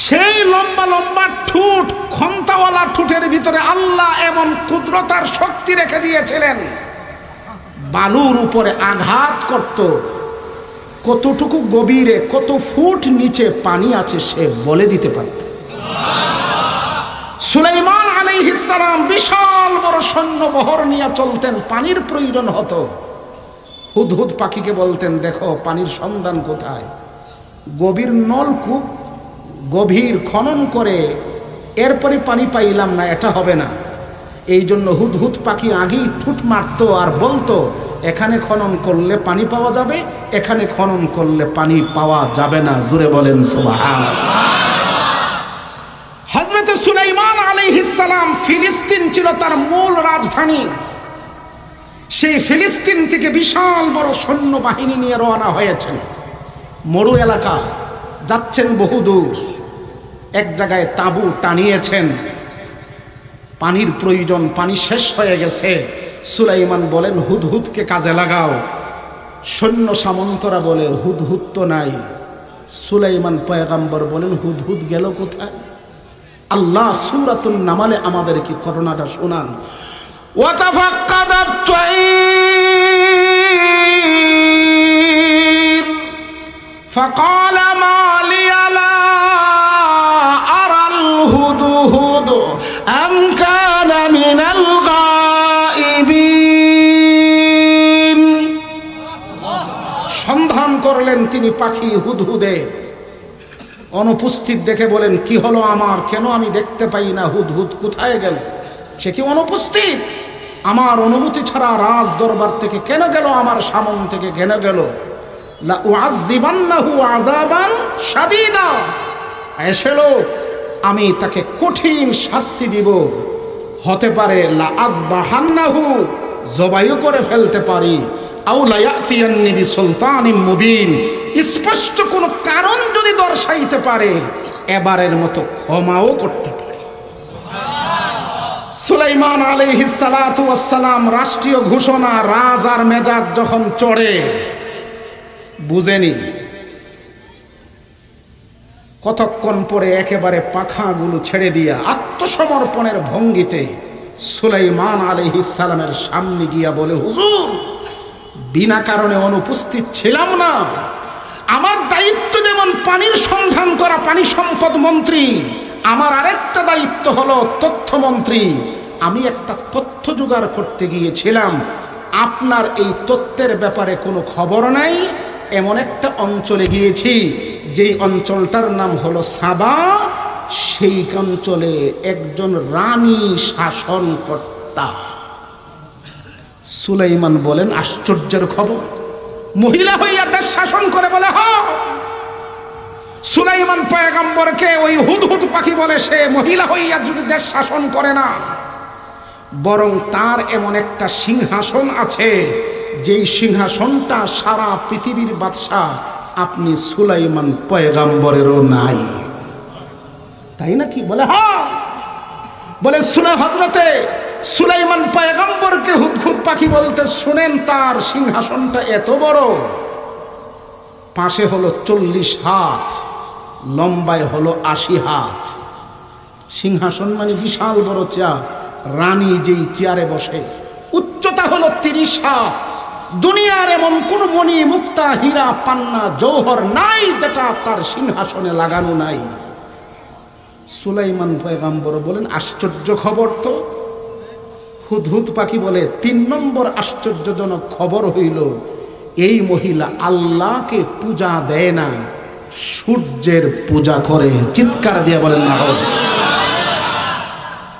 সেই লম্বা লম্বা ঠোঁট, খন্তাওয়ালা ঠোঁটের ভিতরে আল্লাহ এমন কুদরতার শক্তি রেখে দিয়েছিলেন, বালুর উপরে আঘাত করত, কতটুকু গভীরে, কত ফুট নিচে পানি আছে সে বলে দিতে পারত। সুলাইমান আলাইহিস সালাম বিশাল বড় সৈন্যবহর নিয়ে চলতেন, পানির প্রয়োজন হতো, হুদহুদ পাখিকে বলতেন দেখো পানির সন্ধান কোথায়। গভীর নলকূপ গভীর খনন করে এরপরে পানি পাইলাম না, এটা হবে না। এই জন্য হুদহুদ পাখি আগেই ঠুট মারতো আর বলতো এখানে খনন করলে পানি পাওয়া যাবে, এখানে খনন করলে পানি পাওয়া যাবে না। জোরে বলেন সুবহানাল্লাহ। হযরত সুলাইমান আলাইহিস সালাম, ফিলিস্তিন ছিল তার মূল রাজধানী। সেই ফিলিস্তিন থেকে বিশাল বড় সৈন্য বাহিনী নিয়ে রওনা হয়েছেন। মরু এলাকা যাচ্ছেন বহুদূর, এক জায়গায় তাঁবু টানিয়েছেন, পানির প্রয়োজন, পানি শেষ হয়ে গেছে। সুলাইমান বলেন হুদহুদকে কাজে লাগাও। সৈন্য সামন্তরা বলে হুদহুদ তো নাই। সুলাইমান পয়গম্বর বলেন হুদহুদ গেল কোথায়? আল্লাহ সূরাতুন নামলে আমাদেরকে ঘটনাটা শোনান। ওয়াতাফাক্কাদাত তাইর ফাকালা মা লিয়া লা আরাল হুদহুদ আম কানা মিনাল গায়িবিন। সন্ধান করলেন তিনি পাখি হুদহুদে, অনুপস্থিত দেখে বলেন কি হলো আমার, কেন আমি দেখতে পাই না, হুদহুদ কোথায় গেল? সে কি অনুপস্থিত? আমার অনুমতি ছাড়া রাজ দরবার থেকে কেন গেল, আমার সামন থেকে কেন গেল? লা উআযযিবান্নাহু আযাবান শাদীদা, এসেলো আমি তাকে কঠিন শাস্তি দিব, হতে পারে লা আযবাহান্নাহু, জবাইও করে ফেলতে পারি, আও লা ইয়াতিয়ান্নি বিসুলতানিম মুবিন, স্পষ্ট কোন কারণ যদি দর্শাইতে পারে এবারের মতো ক্ষমাও করতে পারে। সুলাইমান আলাইহিস সালাতু ওয়াস সালাম, রাষ্ট্রীয় ঘোষণা, রাজ আর মেজাজ যখন চড়ে বুঝেনি। কতক্ষণ পরে একেবারে পাখাগুলো ছেড়ে দিয়া আত্মসমর্পণের ভঙ্গিতে সুলাইমান আলাইহিস সালামের সামনে গিয়া বলে হুজুর, বিনা কারণে অনুপস্থিত ছিলাম না, আমার দায়িত্ব যেমন পানির সন্ধান করা, পানি সম্পদ মন্ত্রী, আমার আরেকটা দায়িত্ব হলো তথ্যমন্ত্রী। আমি একটা তথ্য জোগাড় করতে গিয়েছিলাম, আপনার এই তথ্যের ব্যাপারে কোনো খবর নাই, এমন একটা অঞ্চলে গিয়েছি যেই অঞ্চলটার নাম হলো সাবা, সেই অঞ্চলে একজন রানী শাসনকর্তা। সুলাইমান বলেন আশ্চর্যের খবর, মহিলা হইয়া দেশ শাসন করে? বলে হ। সুলাইমান পয়গম্বরকে ওই হুদহুদ পাখি বলে সে মহিলা হইয়া যদি দেশ শাসন করে না, বরং তার এমন একটা সিংহাসন আছে যেই সিংহাসনটা সারা পৃথিবীর বাদশাহ আপনি সুলাইমান পয়গম্বরেরও নাই। তাই নাকি? বলে হ্যাঁ। বলে হযরতে সুলাইমান পয়গম্বরকে হুদহুদ পাখি বলতে শুনেন তার সিংহাসনটা এত বড়, পাশে হলো 40 হাত, লম্বায় হলো 80 হাত। সিংহাসন মানে বিশাল বড় চেয়ার। রানী যেই চেয়ারে বসে উচ্চতা হলো 30 হাত। দুনিয়ার এমন কোন মণি মুক্তা হীরা পান্না জৌহর নাই যেটা তার সিংহাসনে লাগানো নাই। সুলাইমান পয়গম্বর বলেন, আশ্চর্য খবর তো। হুদহুদ পাখি বলে, 3 নম্বর আশ্চর্যজনক খবর হইল, এই মহিলা আল্লাহকে পূজা দেয় না, সূর্যের পূজা করে। চিৎকার দিয়ে বলেন না।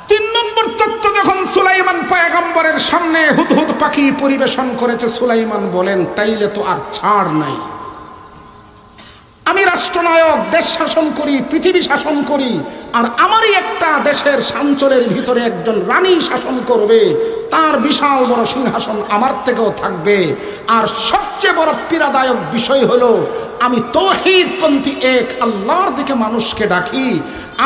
3 নম্বর তথ্য যখন সুলাইমান পয়গম্বরের সামনে হুদহুদ পাখি পরিবেশন করেছে, সুলাইমান বলেন, তাইলে তো আর ছাড় নাই। আমি রাষ্ট্রনায়ক, দেশ শাসন করি, পৃথিবী শাসন করি, আর আমারই একটা দেশের সাঞ্চলের ভিতরে একজন রানী শাসন করবে, তার বিশাল বড় সিংহাসন আমার থেকেও থাকবে। আর সবচেয়ে বড় পীড়াদায়ক বিষয় হলো, আমি তাওহীদপন্থী এক আল্লাহর দিকে মানুষকে ডাকি,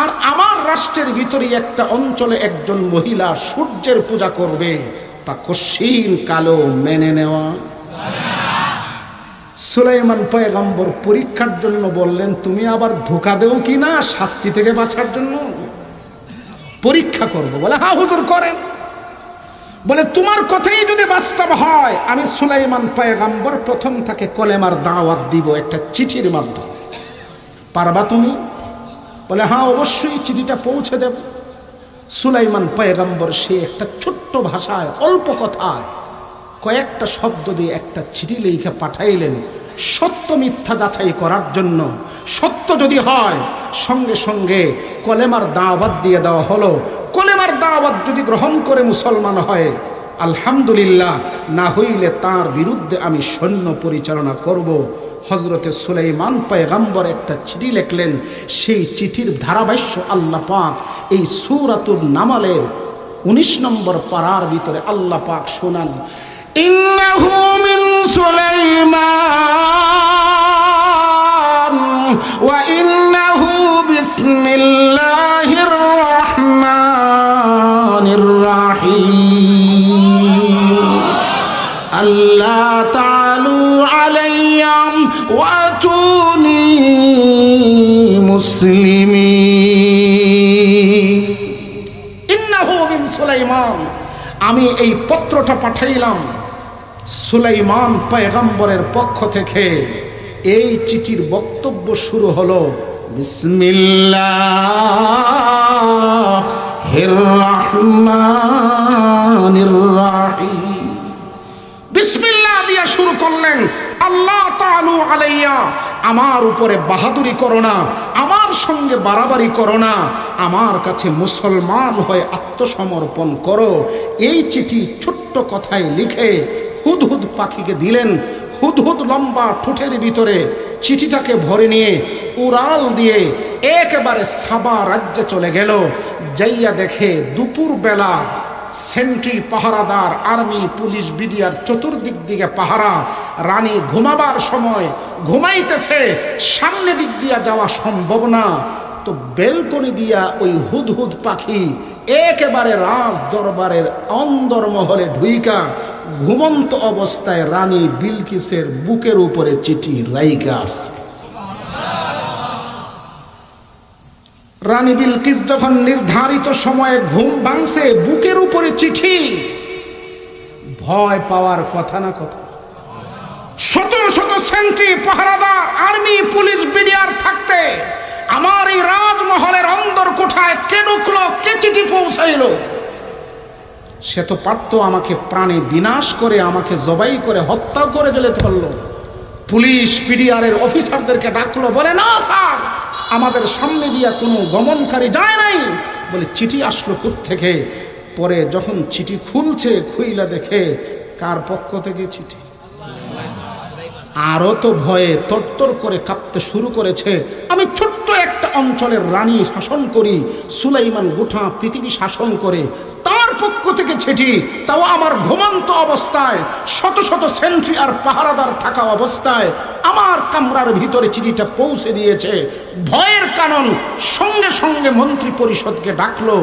আর আমার রাষ্ট্রের ভিতরে একটা অঞ্চলে একজন মহিলা সূর্যের পূজা করবে, তা কশিন কালো মেনে নেওয়া। সুলাইমান পয়গম্বর পরীক্ষার জন্য বললেন, তুমি আবার ধোঁকা দেও কিনা শাস্তি থেকে বাঁচার জন্য? পরীক্ষা করব। বলে, হ্যাঁ হুজুর করেন। বলে, তোমার কথাই যদি বাস্তব হয়, আমি সুলাইমান পয়গম্বর প্রথম তাকে কলেমার দাওয়াত দিব একটা চিঠির মাধ্যমে। পারবা তুমি? বলে, হ্যাঁ অবশ্যই, চিঠিটা পৌঁছে দেব। সুলাইমান পয়গম্বর সে একটা ছোট্ট ভাষায়, অল্প কথায়, কয়েকটা শব্দ দিয়ে একটা চিঠি লিখে পাঠাইলেন, সত্য মিথ্যা যাচাই করার জন্য। সত্য যদি হয়, সঙ্গে সঙ্গে কলেমার দাওয়াত দিয়ে দেওয়া হলো। কলেমার দাওয়াত যদি গ্রহণ করে মুসলমান হয়, আলহামদুলিল্লাহ, না হইলে তার বিরুদ্ধে আমি সৈন্য পরিচালনা করব। হযরতে সুলাইমান পয়গম্বর একটা চিঠি লিখলেন। সেই চিঠির ধারাভাষ্য আল্লাহ পাক এই সূরাতুন নামলের 19 নম্বর পারার ভিতরে আল্লাহ পাক শোনান, ইন্নাহু মিন সুলাইমান ওয়া ইন্নাহু বিসমিল্লাহির রাহমানির রাহিম আল্লাহ তাআলু আলাইয়া ওয়াতুনি মুসলিমিন। ইন্নাহু মিন সুলাইমান, আমি এই পত্রটা পাঠাইলাম সুলাইমান পয়গম্বরের পক্ষ থেকে। এই চিঠির বক্তব্য শুরু হলো, বিসমিল্লাহির রাহমানির রাহিম। বিসমিল্লাহ দিয়া শুরু করলেন, আল্লাহ তাআলু আলাইয়া, আমার উপরে বাহাদুরি করো না, আমার সঙ্গে বাড়াবাড়ি করো না, আমার কাছে মুসলমান হয়ে আত্মসমর্পণ করো। এই চিঠি ছোট্ট কথায় লিখে হুদহুদ পাখিকে দিলেন। হুদহুদ লম্বা ঠোঁটের ভিতরে চিঠিটাকে ভরে নিয়ে উড়াল দিয়ে একেবারে সাবা রাজ্যে চলে গেল। যাইয়া দেখে দুপুর বেলা সেন্ট্রি পাহারাদার, আর্মি, পুলিশ, বিডিআর চতুর্দিক দিকে পাহারা। রানী ঘুমাবার সময় ঘুমাইতেছে, সামনে দিক দিয়া যাওয়া সম্ভব না, তো বেলকনি দিয়া ওই হুদহুদ পাখি একেবারে রাজ দরবারের অন্দরমহলে ঢুইকা ঘুমন্ত অবস্থায় রানী বিলকিসের বুকের উপরে চিঠি রাইখা আসছে। রানী বিলকিস যখন নির্ধারিত সময়ে ঘুম ভাঙছে, বুকের উপরে চিঠি, ভয় পাওয়ার কথা না কথা। শত শত সেন্ট্রি পাহারাদার, আর্মি, পুলিশ, বিডিআর থাকতে আমার এই রাজমহলের অন্দর কোঠায় কে ঢুকলো, কে চিঠি পৌঁছাইল? সে তো পারতো আমাকে প্রাণে বিনাশ করে, আমাকে জবাই করে হত্যা করে জেলে ধরলো। পুলিশ বিডিআরের অফিসারদেরকে ডাকলো, বলে, না স্যার, আমাদের সামনে দিয়া কোনো গমনকারী যায় নাই। বলে, চিঠি আসলো কোত্থেকে? পরে যখন চিঠি খুলছে, খুইলা দেখে কার পক্ষ থেকে চিঠি। আরো তো ভয়ে তরতর করে কাঁপতে শুরু করেছে। আমি ছোট্ট একটা অঞ্চলের রানী শাসন করি, সুলাইমান গোটা পৃথিবী শাসন করে, তার পক্ষ থেকে চিঠি, তাও আমার ঘুমন্ত অবস্থায়, শত শত সেন্ট্রি আর পাহারাদার থাকা অবস্থায় আমার কামরার ভিতরে চিঠিটা পৌঁছে দিয়েছে। ভয়ের কারণ সঙ্গে সঙ্গে মন্ত্রী পরিষদকে ডাকলো,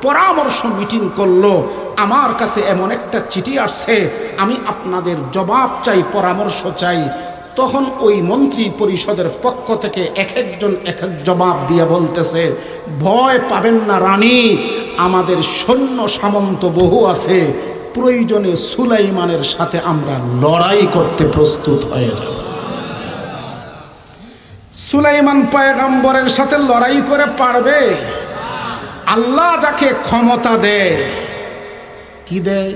পরামর্শ মিটিং করলো। আমার কাছে এমন একটা চিঠি আসছে, আমি আপনাদের জবাব চাই, পরামর্শ চাই। তখন ওই মন্ত্রী পরিষদের পক্ষ থেকে এক একজন এক এক জবাব দিয়ে বলতেছে, ভয় পাবেন না রানী, আমাদের সৈন্য সামন্ত বহু আছে, প্রয়োজনে সুলাইমানের সাথে আমরা লড়াই করতে প্রস্তুত হয়ে যাব। সুলাইমান পয়গম্বরের সাথে লড়াই করে পারবে? আল্লাহ যাকে ক্ষমতা দেয়, কি দেয়?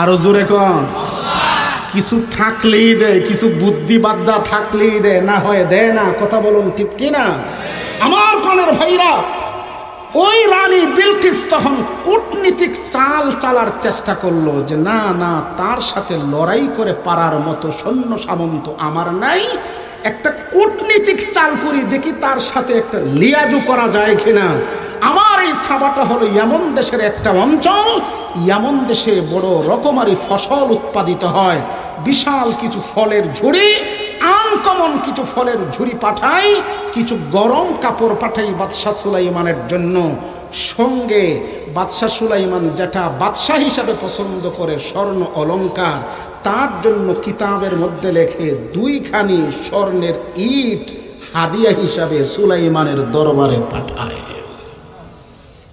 আরো জোরে কন। কিছু থাকলেই দেয়, কিছু বুদ্ধিবাদ্যা থাকলেই দেয়, না হয় দেয় না। কথা বলুন ঠিক কিনা? আমার প্রাণের ভাইরা, ওই রানী বিলকিস তখন কূটনীতিক চাল চালার চেষ্টা করলো যে না না, তার সাথে লড়াই করে পারার মতো সৈন্য সামন্ত আমার নাই, একটা কূটনীতিক চাল করি, দেখি তার সাথে একটা লিয়াজু করা যায় কিনা। আমার এই সাবাটা হলো ইয়ামন দেশের একটা অঞ্চল, ইয়ামন দেশে বড় রকমারি ফসল উৎপাদিত হয়, বিশাল কিছু ফলের ঝুড়ি, আনকমন কিছু ফলের ঝুড়ি পাঠাই, কিছু গরম কাপড় পাঠাই বাদশাহ সুলাইমানের জন্য। সঙ্গে বাদশাহ সুলাইমান যেটা বাদশাহ হিসাবে পছন্দ করে স্বর্ণ অলংকার, তার জন্য কিতাবের মধ্যে লেখে 2খানি স্বর্ণের ইট হাদিয়া হিসাবে সুলাইমানের দরবারে পাঠায়।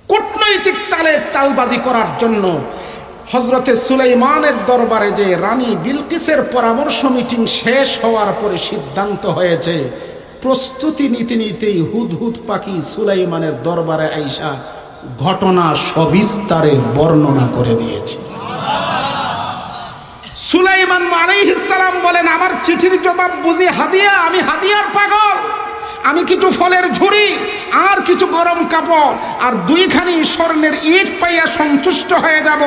কূটনৈতিক চালে চালবাজি করার জন্য হজরতে সুলাইমানের দরবারে যে রানী বিলকিসের পরামর্শ মিটিং শেষ হওয়ার পরে সিদ্ধান্ত হয়েছে, প্রস্তুতি নিতে নিতেই হুদহুদ পাখি সুলাইমানের দরবারে আইসা ঘটনা সবিস্তারে বর্ণনা করে দিয়েছে। সুলাইমান আলাইহিস সালাম বলেন, আমার চিঠির জবাব বুঝি হাদিয়া? আমি হাদিয়ার পাগল, আমি কিছু ফলের ঝুড়ি আর কিছু গরম কাপড় আর 2খানি স্বর্ণের ইট পাইয়া সন্তুষ্ট হয়ে যাব।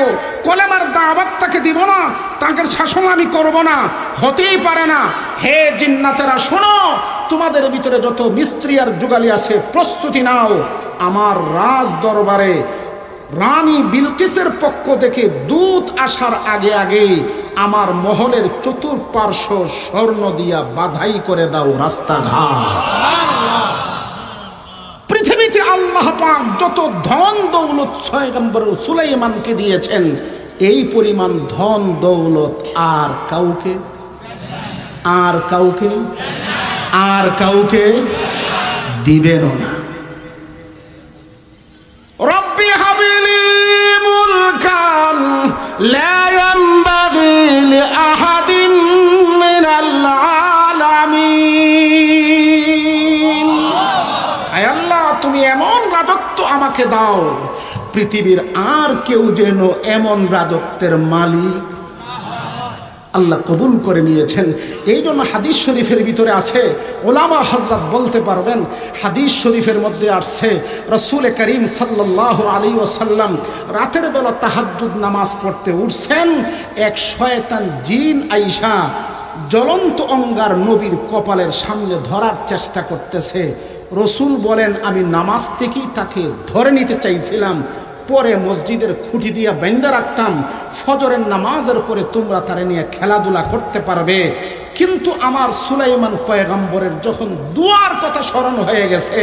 কলেমার দাওয়াত তাকে দিব না, তাকে শাসন আমি করব না, হতেই পারে না। হে জিন্নাতেরা শোনো, তোমাদের ভিতরে যত মিস্ত্রি আর যুগালি আছে প্রস্তুতি নাও। আমার রাজ দরবারে রানী বিলকিসের পক্ষ থেকে দূত আসার আগে আগে আমার মহলের চতুর্পার্শ্ব স্বর্ণ দিয়া বাধাই করে দাও রাস্তাঘাট। পৃথিবীতে আল্লাহ পাক যত ধন দৌলত পয়গম্বর সুলাইমানকে দিয়েছেন, এই পরিমাণ ধন দৌলত আর কাউকে আর কাউকে আর কাউকে দিবেন না। রব্বি হাবিলি মুলকান লা ইয়ানবাগি লিআহাদিন মিনাল আলামিন। আয় আল্লাহ, তুমি এমন রাজত্ব আমাকে দাও, পৃথিবীর আর কেউ যেন এমন রাজত্বের মালিক। আল্লাহ কবুল করে নিয়েছেন। এই জন্য হাদিস শরীফের ভিতরে আছে, ওলামা হযরত বলতে পারবেন, হাদিস শরীফের মধ্যে আসছে রাসূল করিম সাল্লাল্লাহু আলাইহি ওয়াসাল্লাম রাতের বেলা তাহাজ্জুদ নামাজ পড়তে উঠছেন, এক শয়তান জিন আইসা জ্বলন্ত অঙ্গার নবীর কপালের সামনে ধরার চেষ্টা করতেছে। রসুল বলেন, আমি নামাজ থেকেই তাকে ধরে নিতে চাইছিলাম, পরে মসজিদের খুঁটি দিয়ে বেঁধে রাখতাম, ফজরের নামাজের পরে তোমরা তারে নিয়ে খেলাধুলা করতে পারবে। কিন্তু আমার সুলাইমান পয়গম্বরের যখন দুয়ার কথা স্মরণ হয়ে গেছে,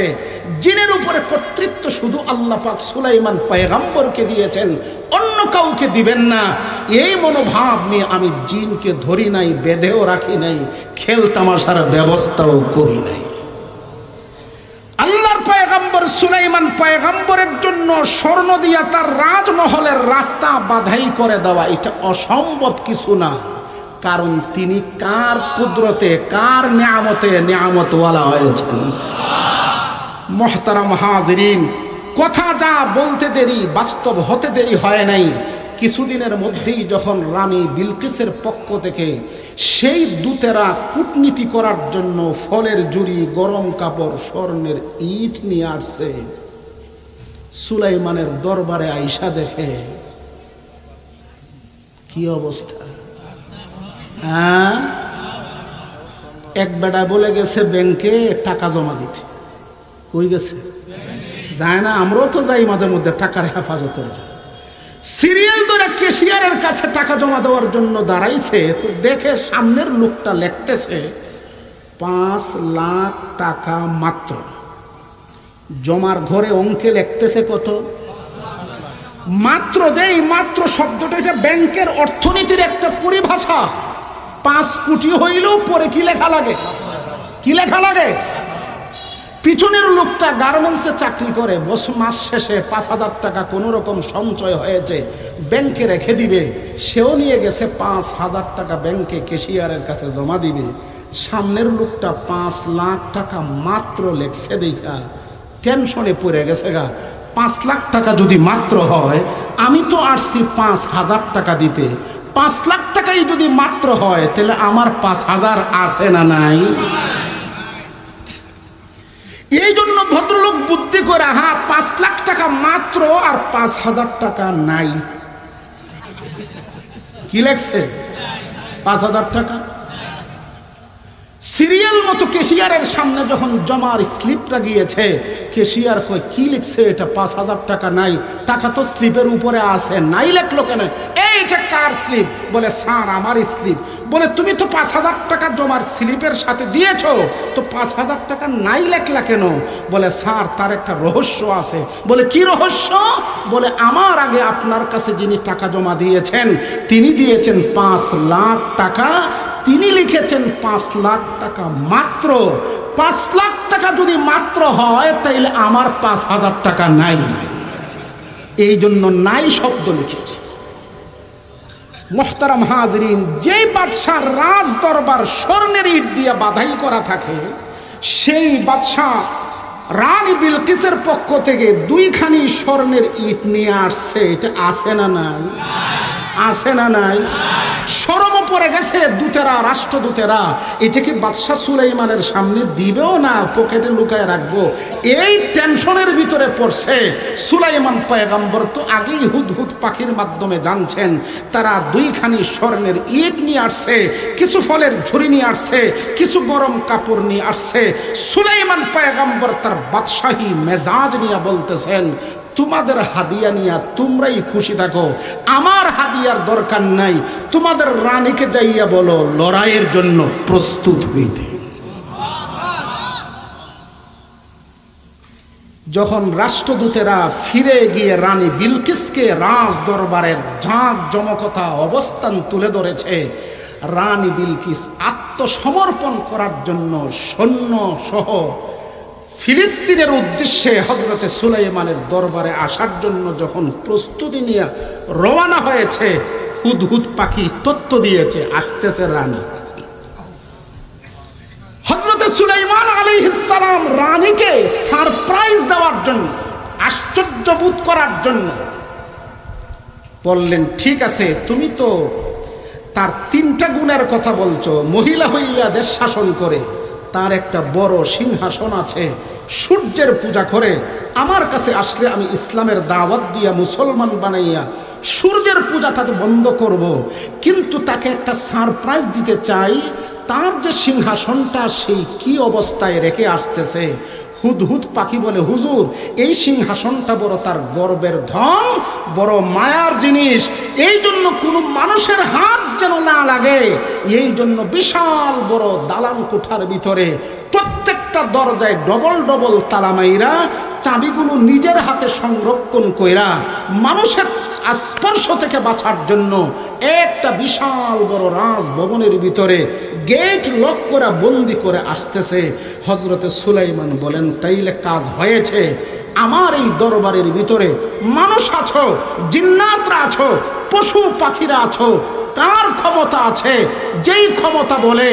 জিনের উপরে কর্তৃত্ব শুধু আল্লাহ পাক সুলাইমান পয়গম্বরকে দিয়েছেন, অন্য কাউকে দিবেন না। এই মনোভাব নিয়ে আমি জিনকে ধরি নাই, বেঁধেও রাখি নাই, খেল তামাশার ব্যবস্থাও করি নাই। আল্লাহর পয়গম্বর সুলাইমান পয়গম্বরের জন্য স্বর্ণ দিয়া তার রাজমহলের রাস্তা বাধাই করে দেওয়া এটা অসম্ভব কিছু না, কারণ তিনি কার কুদরতে, কার নিয়ামতে নিয়ামতওয়ালা হয়েছেন। মুহতারাম হাজিরিন, কথা যা বলতে দেরি, বাস্তব হতে দেরি হয় নাই। কিছুদিনের মধ্যেই যখন রানী বিলকিসের পক্ষ থেকে সেই দূতেরা কূটনীতি করার জন্য ফলের ঝুড়ি, গরম কাপড়, স্বর্ণের ইট নিয়ে আসছে, সুলাইমানের দরবারে আইসা দেখে কি অবস্থা। হ্যাঁ, এক বেটা বলে গেছে ব্যাংকে টাকা জমা দিতে। কই গেছে? যায় না? আমরাও তো যাই মাঝে মধ্যে টাকার হেফাজতের জন্য। সিরিয়াল ধরে ক্যাশিয়ারের কাছে টাকা জমা দেওয়ার জন্য দাঁড়াইছে, তো দেখে সামনের লোকটা লিখতেছে 5 লাখ টাকা মাত্র। জমার ঘরে অঙ্কে লিখতেছে কত? মাত্র। যেই মাত্র শব্দটা এটা ব্যাংকের অর্থনীতির একটা পরিভাষা। 5 কোটি হইলেও পরে কি লেখা লাগে? কি লেখা লাগে? পিছনের লোকটা গার্মেন্টসে চাকরি করে, মাস শেষে 5,000 টাকা কোনো রকম সঞ্চয় হয়েছে, ব্যাংকে রেখে দিবে। সেও নিয়ে গেছে 5,000 টাকা ব্যাংকে ক্যাশিয়ারের কাছে জমা দিবে। সামনের লোকটা 5 লাখ টাকা মাত্র লেখছে দেখা টেনশনে পড়ে গেছে গা। 5 লাখ টাকা যদি মাত্র হয়, আমি তো আসছি 5,000 টাকা দিতে, 5 লাখ টাকাই যদি মাত্র হয়, তাহলে আমার 5,000 আছে না নাই? এই জন্য ভদ্রলোক বুদ্ধি করে, হ্যাঁ 5 লাখ টাকা মাত্র আর 5,000 টাকা নাই। কি লেখছে? 5,000 টাকা। সিরিয়াল মতো ক্যাশিয়ারের সামনে যখন জমার স্লিপটা গিয়েছে, ক্যাশিয়ার কই কি লিখছে এটা? 5,000 টাকা নাই। টাকা তো স্লিপের উপরে আছে, নাই লেখলো কেন? এইটা কার স্লিপ? বলে স্যার আমার স্লিপ। বলে তুমি তো 5,000 টাকা জমার স্লিপের সাথে দিয়েছো, তো 5,000 টাকা নাই লেখলা কেন? বলে স্যার তার একটা রহস্য আছে। বলে কি রহস্য? বলে আমার আগে আপনার কাছে যিনি টাকা জমা দিয়েছেন, তিনি দিয়েছেন 5 লাখ টাকা, তিনি লিখেছেন 5 লাখ টাকা মাত্র। 5 লাখ টাকা যদি মাত্র হয়, তাইলে আমার 5,000 টাকা নাই। এই জন্য নাই শব্দ লিখেছি। মোহতারাম হাজরিন, যে বাদশার রাজ দরবার স্বর্ণের ইট দিয়ে বাধাই করা থাকে, সেই বাদশাহ রানী বিলকিসের পক্ষ থেকে 2খানি স্বর্ণের ইট নিয়ে আসছে। এটা আছে না নাই? আছে না নাই? শরম পড়ে গেছে দূতেরা, রাষ্ট্রদূতেরা। এটা কি বাদশাহ সুলাইমানের সামনে দিবেও না, পকেটে লুকায় রাখবো? এই টেনশনের ভিতরে পড়ছে। সুলাইমান পয়গম্বর তো আগেই হুদহুদ পাখির মাধ্যমে জানছেন তারা 2খানি স্বর্ণের ইট নিয়ে আসছে, কিছু ফলের ঝুড়ি নিয়ে আসছে, কিছু গরম কাপড় নিয়ে আসছে। সুলাইমান পয়গম্বর তার বাদশাহী মেজাজ নিয়ে বলতেছেন, তোমাদের হাদিয়া নিয়া তোমরাই খুশি থাকো, আমার হাদিয়ার দরকার নাই। তোমাদের রানীকে যাইয়া বলো লড়াইয়ের জন্য প্রস্তুত হইতে। যখন রাষ্ট্রদূতেরা ফিরে গিয়ে রানী বিলকিসকে রাজ দরবারের ঝাঁক জমকতা অবস্থান তুলে ধরেছে, রানী বিলকিস আত্মসমর্পণ করার জন্য সৈন্য সহ ফিলিস্তিনের উদ্দেশ্যে হযরতে সুলাইমানের দরবারে আসার জন্য যখন প্রস্তুতি নিয়ে রওনা হয়েছে, হুদহুদ পাখি তথ্য দিয়েছে আসতেছে রানী। হযরতে সুলাইমান আলাইহিস সালাম রানীকে সারপ্রাইজ দেওয়ার জন্য, আশ্চর্যবোধ করার জন্য বললেন, ঠিক আছে তুমি তো তার 3টা গুণের কথা বলছো। মহিলা হইলা দেশ শাসন করে, তার একটা বড় সিংহাসন আছে, সূর্যের পূজা করে। আমার কাছে আসলে আমি ইসলামের দাওয়াত দিয়া মুসলমান বানাইয়া সূর্যের পূজা তাকে বন্ধ করব। কিন্তু তাকে একটা সারপ্রাইজ দিতে চাই, তার যে সিংহাসনটা সেই কি অবস্থায় রেখে আসতেছে। হুদহুদ পাখি বলে, হুজুর এই সিংহাসনটা বড় তার গর্বের ধন, বড় মায়ার জিনিস, এই জন্য কোনো মানুষের হাত যেন না লাগে, এই জন্য বিশাল বড় দালান কোঠার ভিতরে প্রত্যেকটা দরজায় ডবল ডবল তালা মাইরা চাবিগুলো নিজের হাতে সংরক্ষণ কইরা মানুষের স্পর্শ থেকে বাঁচার জন্য একটা বিশাল বড় রাজভবনের ভিতরে গেট লক করা বন্দি করে আসতেছে। হযরতে সুলাইমান বলেন, তাইলে কাজ হয়েছে। আমার এই দরবারের ভিতরে মানুষ আছো, জিন্নাতরা আছো, পশু পাখিরা আছো, কার ক্ষমতা আছে? যেই ক্ষমতা বলে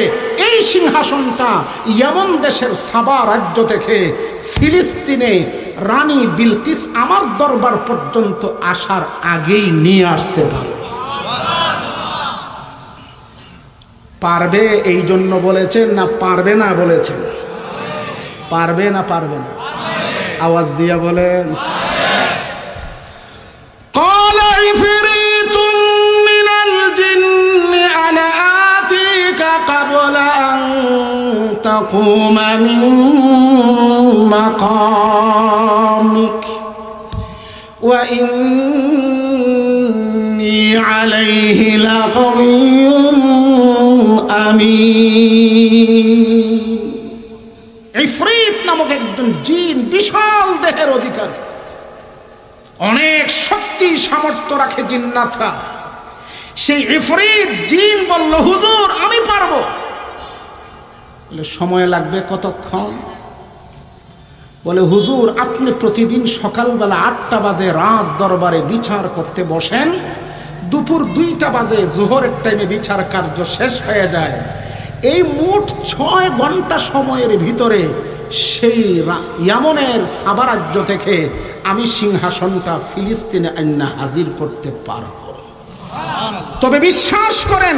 এই সিংহাসনটা ইয়েমন দেশের সাবা রাজ্য থেকে ফিলিস্তিনে রানী বিলকিস আমার দরবার পর্যন্ত আসার আগেই নিয়ে আসতে পারবে। এই জন্য বলেছেন না পারবে না বলেছেন? পারবে না পারবে না? আওয়াজ দিয়া বলেন। قبل أن تقوم من مقامك وإني عليه لقوي أمين। ইফরিত নামক একজন জিন, বিশাল দেহের অধিকারী, অনেক শক্তি সামর্থ্য রাখে জিন্নাতরা। সেই ইফরিত জিন বলল, হুজুর আমি পারবো। বলে সময় লাগবে কতক্ষণ? বলে হুজুর আপনি প্রতিদিন সকালবেলা 8টা বাজে রাজ দরবারে বিচার করতে বসেন, দুপুর 2টা বাজে জোহরের টাইমে বিচার কার্য শেষ হয়ে যায়, এই মোট 6 ঘন্টা সময়ের ভিতরে সেই ইয়ামনের সাবা রাজ্য থেকে আমি সিংহাসনটা ফিলিস্তিনে আইনা হাজির করতে পারব। তবে বিশ্বাস করেন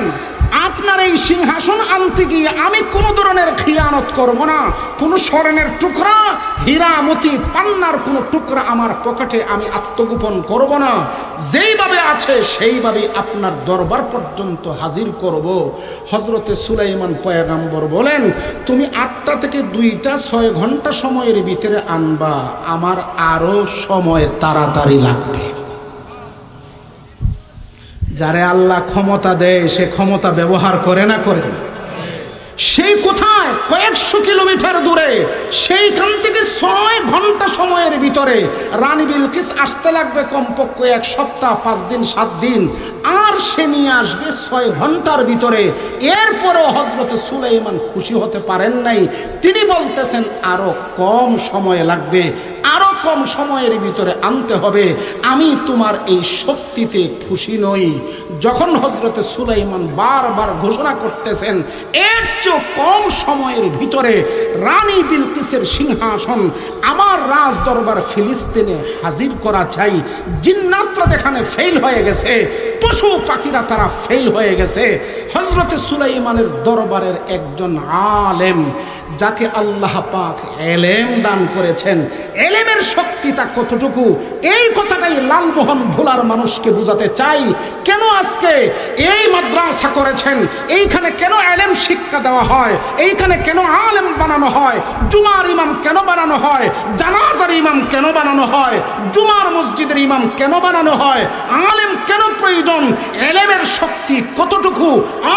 আপনার এই সিংহাসন আনতে গিয়ে আমি কোনো ধরনের খিয়ানত করব না, কোনো স্বর্ণের টুকরা, হীরা মতি পান্নার কোনো টুকরা আমার পকেটে আমি আত্মগোপন করব না, যেইভাবে আছে সেইভাবে আপনার দরবার পর্যন্ত হাজির করব। হযরতে সুলাইমান পয়গম্বর বলেন তুমি 8টা থেকে 2টা 6 ঘন্টা সময়ের ভিতরে আনবা, আমার আরো সময় তাড়াতাড়ি লাগবে। যারে আল্লাহ ক্ষমতা দেয় সে ক্ষমতা ব্যবহার করে না করে? সেই কোথায় কয়েকশো কিলোমিটার দূরে, সেইখান থেকে 6 ঘন্টা সময়ের ভিতরে রানী বিলকিস আসতে লাগবে কমপক্ষে 1 সপ্তাহ, 5 দিন, 7 দিন, আর সে নিয়ে আসবে 6 ঘন্টার ভিতরে। এরপরেও হযরত সুলাইমান খুশি হতে পারেন নাই, তিনি বলতেছেন আরো কম সময় লাগবে, আরো কম সময়ের ভিতরে আনতে হবে, আমি তোমার এই শক্তিতে খুশি নই। যখন হযরত সুলাইমান বারবার ঘোষণা করতেছেন এর চেয়ে কম সময়ের ভিতরে রানী বিলকিসের সিংহাসন আমার রাজ দরবার ফিলিস্তিনে হাজির করা চাই, জিন্নাতরা যেখানে ফেল হয়ে গেছে, পশু পাখিরা তারা ফেল হয়ে গেছে, হযরত সুলাইমানের দরবারের একজন আলেম যাকে আল্লাহ পাক এলেম দান করেছেন, এলেমের শক্তিটা কতটুকু এই কথাটাই লালমোহন ভোলার মানুষকে বোঝাতে চাই। কেন আজকে এই মাদ্রাসা করেছেন, এইখানে কেন এলেম শিক্ষা দেওয়া হয়, এইখানে কেন আলেম বানানো হয়, জুমার ইমাম কেন বানানো হয়, জানাজার ইমাম কেন বানানো হয়, জুমার মসজিদের ইমাম কেন বানানো হয়, আলেম কেন প্রয়োজন, এলেমের শক্তি কতটুকু,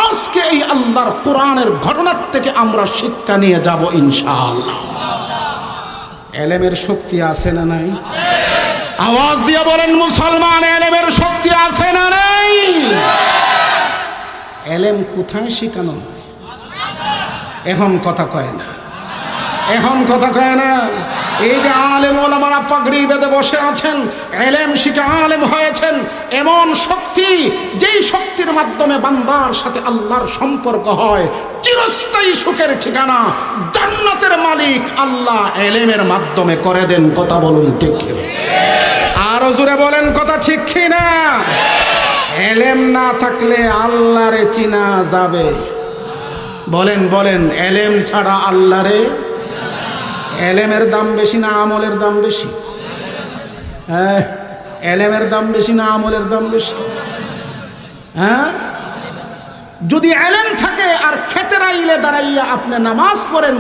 আজকে এই আল্লাহর কোরআনের ঘটনার থেকে আমরা শিক্ষা নিয়ে যাব ইনশাআল্লাহ। এলেমের শক্তি আছে না নাই? আওয়াজ দিয়ে বলেন মুসলমান, এলেমের শক্তি আছে না নাই? এলেম কোথায় শিখানো? এখন কথা কয় না, এখন কথা কয় না। এই যে আলেম ওলামারা পাগড়ি বেঁধে বসে আছেন, এলেম শিখে আলেম হয়েছেন, এমন শক্তি যেই শক্তির মাধ্যমে বান্দার সাথে আল্লাহর সম্পর্ক হয়, চিরস্থায়ী সুখের ঠিকানা, জান্নাতের মালিক আল্লাহ এলেমের মাধ্যমে করে দেন। কথা বলুন ঠিক কিনা? আরো জোরে বলেন কথা ঠিক কিনা? এলেম না থাকলে আল্লাহরে চিনা যাবে? বলেন বলেন, এলেম ছাড়া আল্লাহরে? এলেমের দাম বেশি না আমলের দাম বেশি? হ্যাঁ, এলেমের দাম বেশি না আমলের দাম বেশি? হ্যাঁ, যদি এলেম থাকে আর খেতের আইলে দাঁড়াইয়া আপনি নামাজ পড়েন,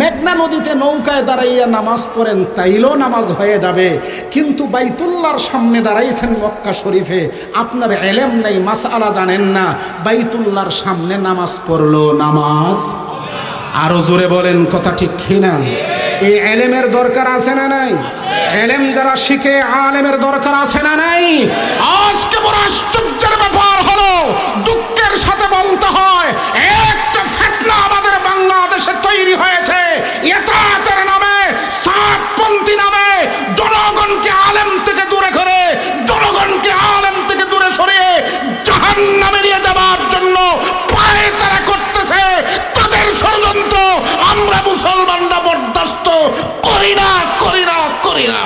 মেঘনা নদীতে নৌকায় দাঁড়াইয়া নামাজ পড়েন, তাইলেও নামাজ হয়ে যাবে। কিন্তু বাইতুল্লাহর সামনে দাঁড়াইছেন মক্কা শরীফে, আপনার এলেম নাই, মাসআলা জানেন না, বাইতুল্লাহর সামনে নামাজ পড়লো নামাজ? আরো জোরে বলেন কথা ঠিক কিনা? এই এলেমের দরকার আছে না নাই? এলেম যারা শিখে আলেমের দরকার আছে না নাই? আজকে বড় আশ্চর্যের ব্যাপার হলো, দুঃখের সাথে বলতে হয়, একটা ফিতনা আমাদের বাংলাদেশে তৈরি হয়েছে ইতাআতের নামে, সাতপন্থী নামে, জনগণকে আলেম থেকে দূরে করে, জনগণকে আলেম থেকে দূরে সরিয়ে জাহান্নামে নিয়ে যাবার জন্য পায়ে তারা করতেছে। তাদের ষড়যন্ত্র আমরা মুসলমানরা বরদাস্ত করি না, করি না, করি না।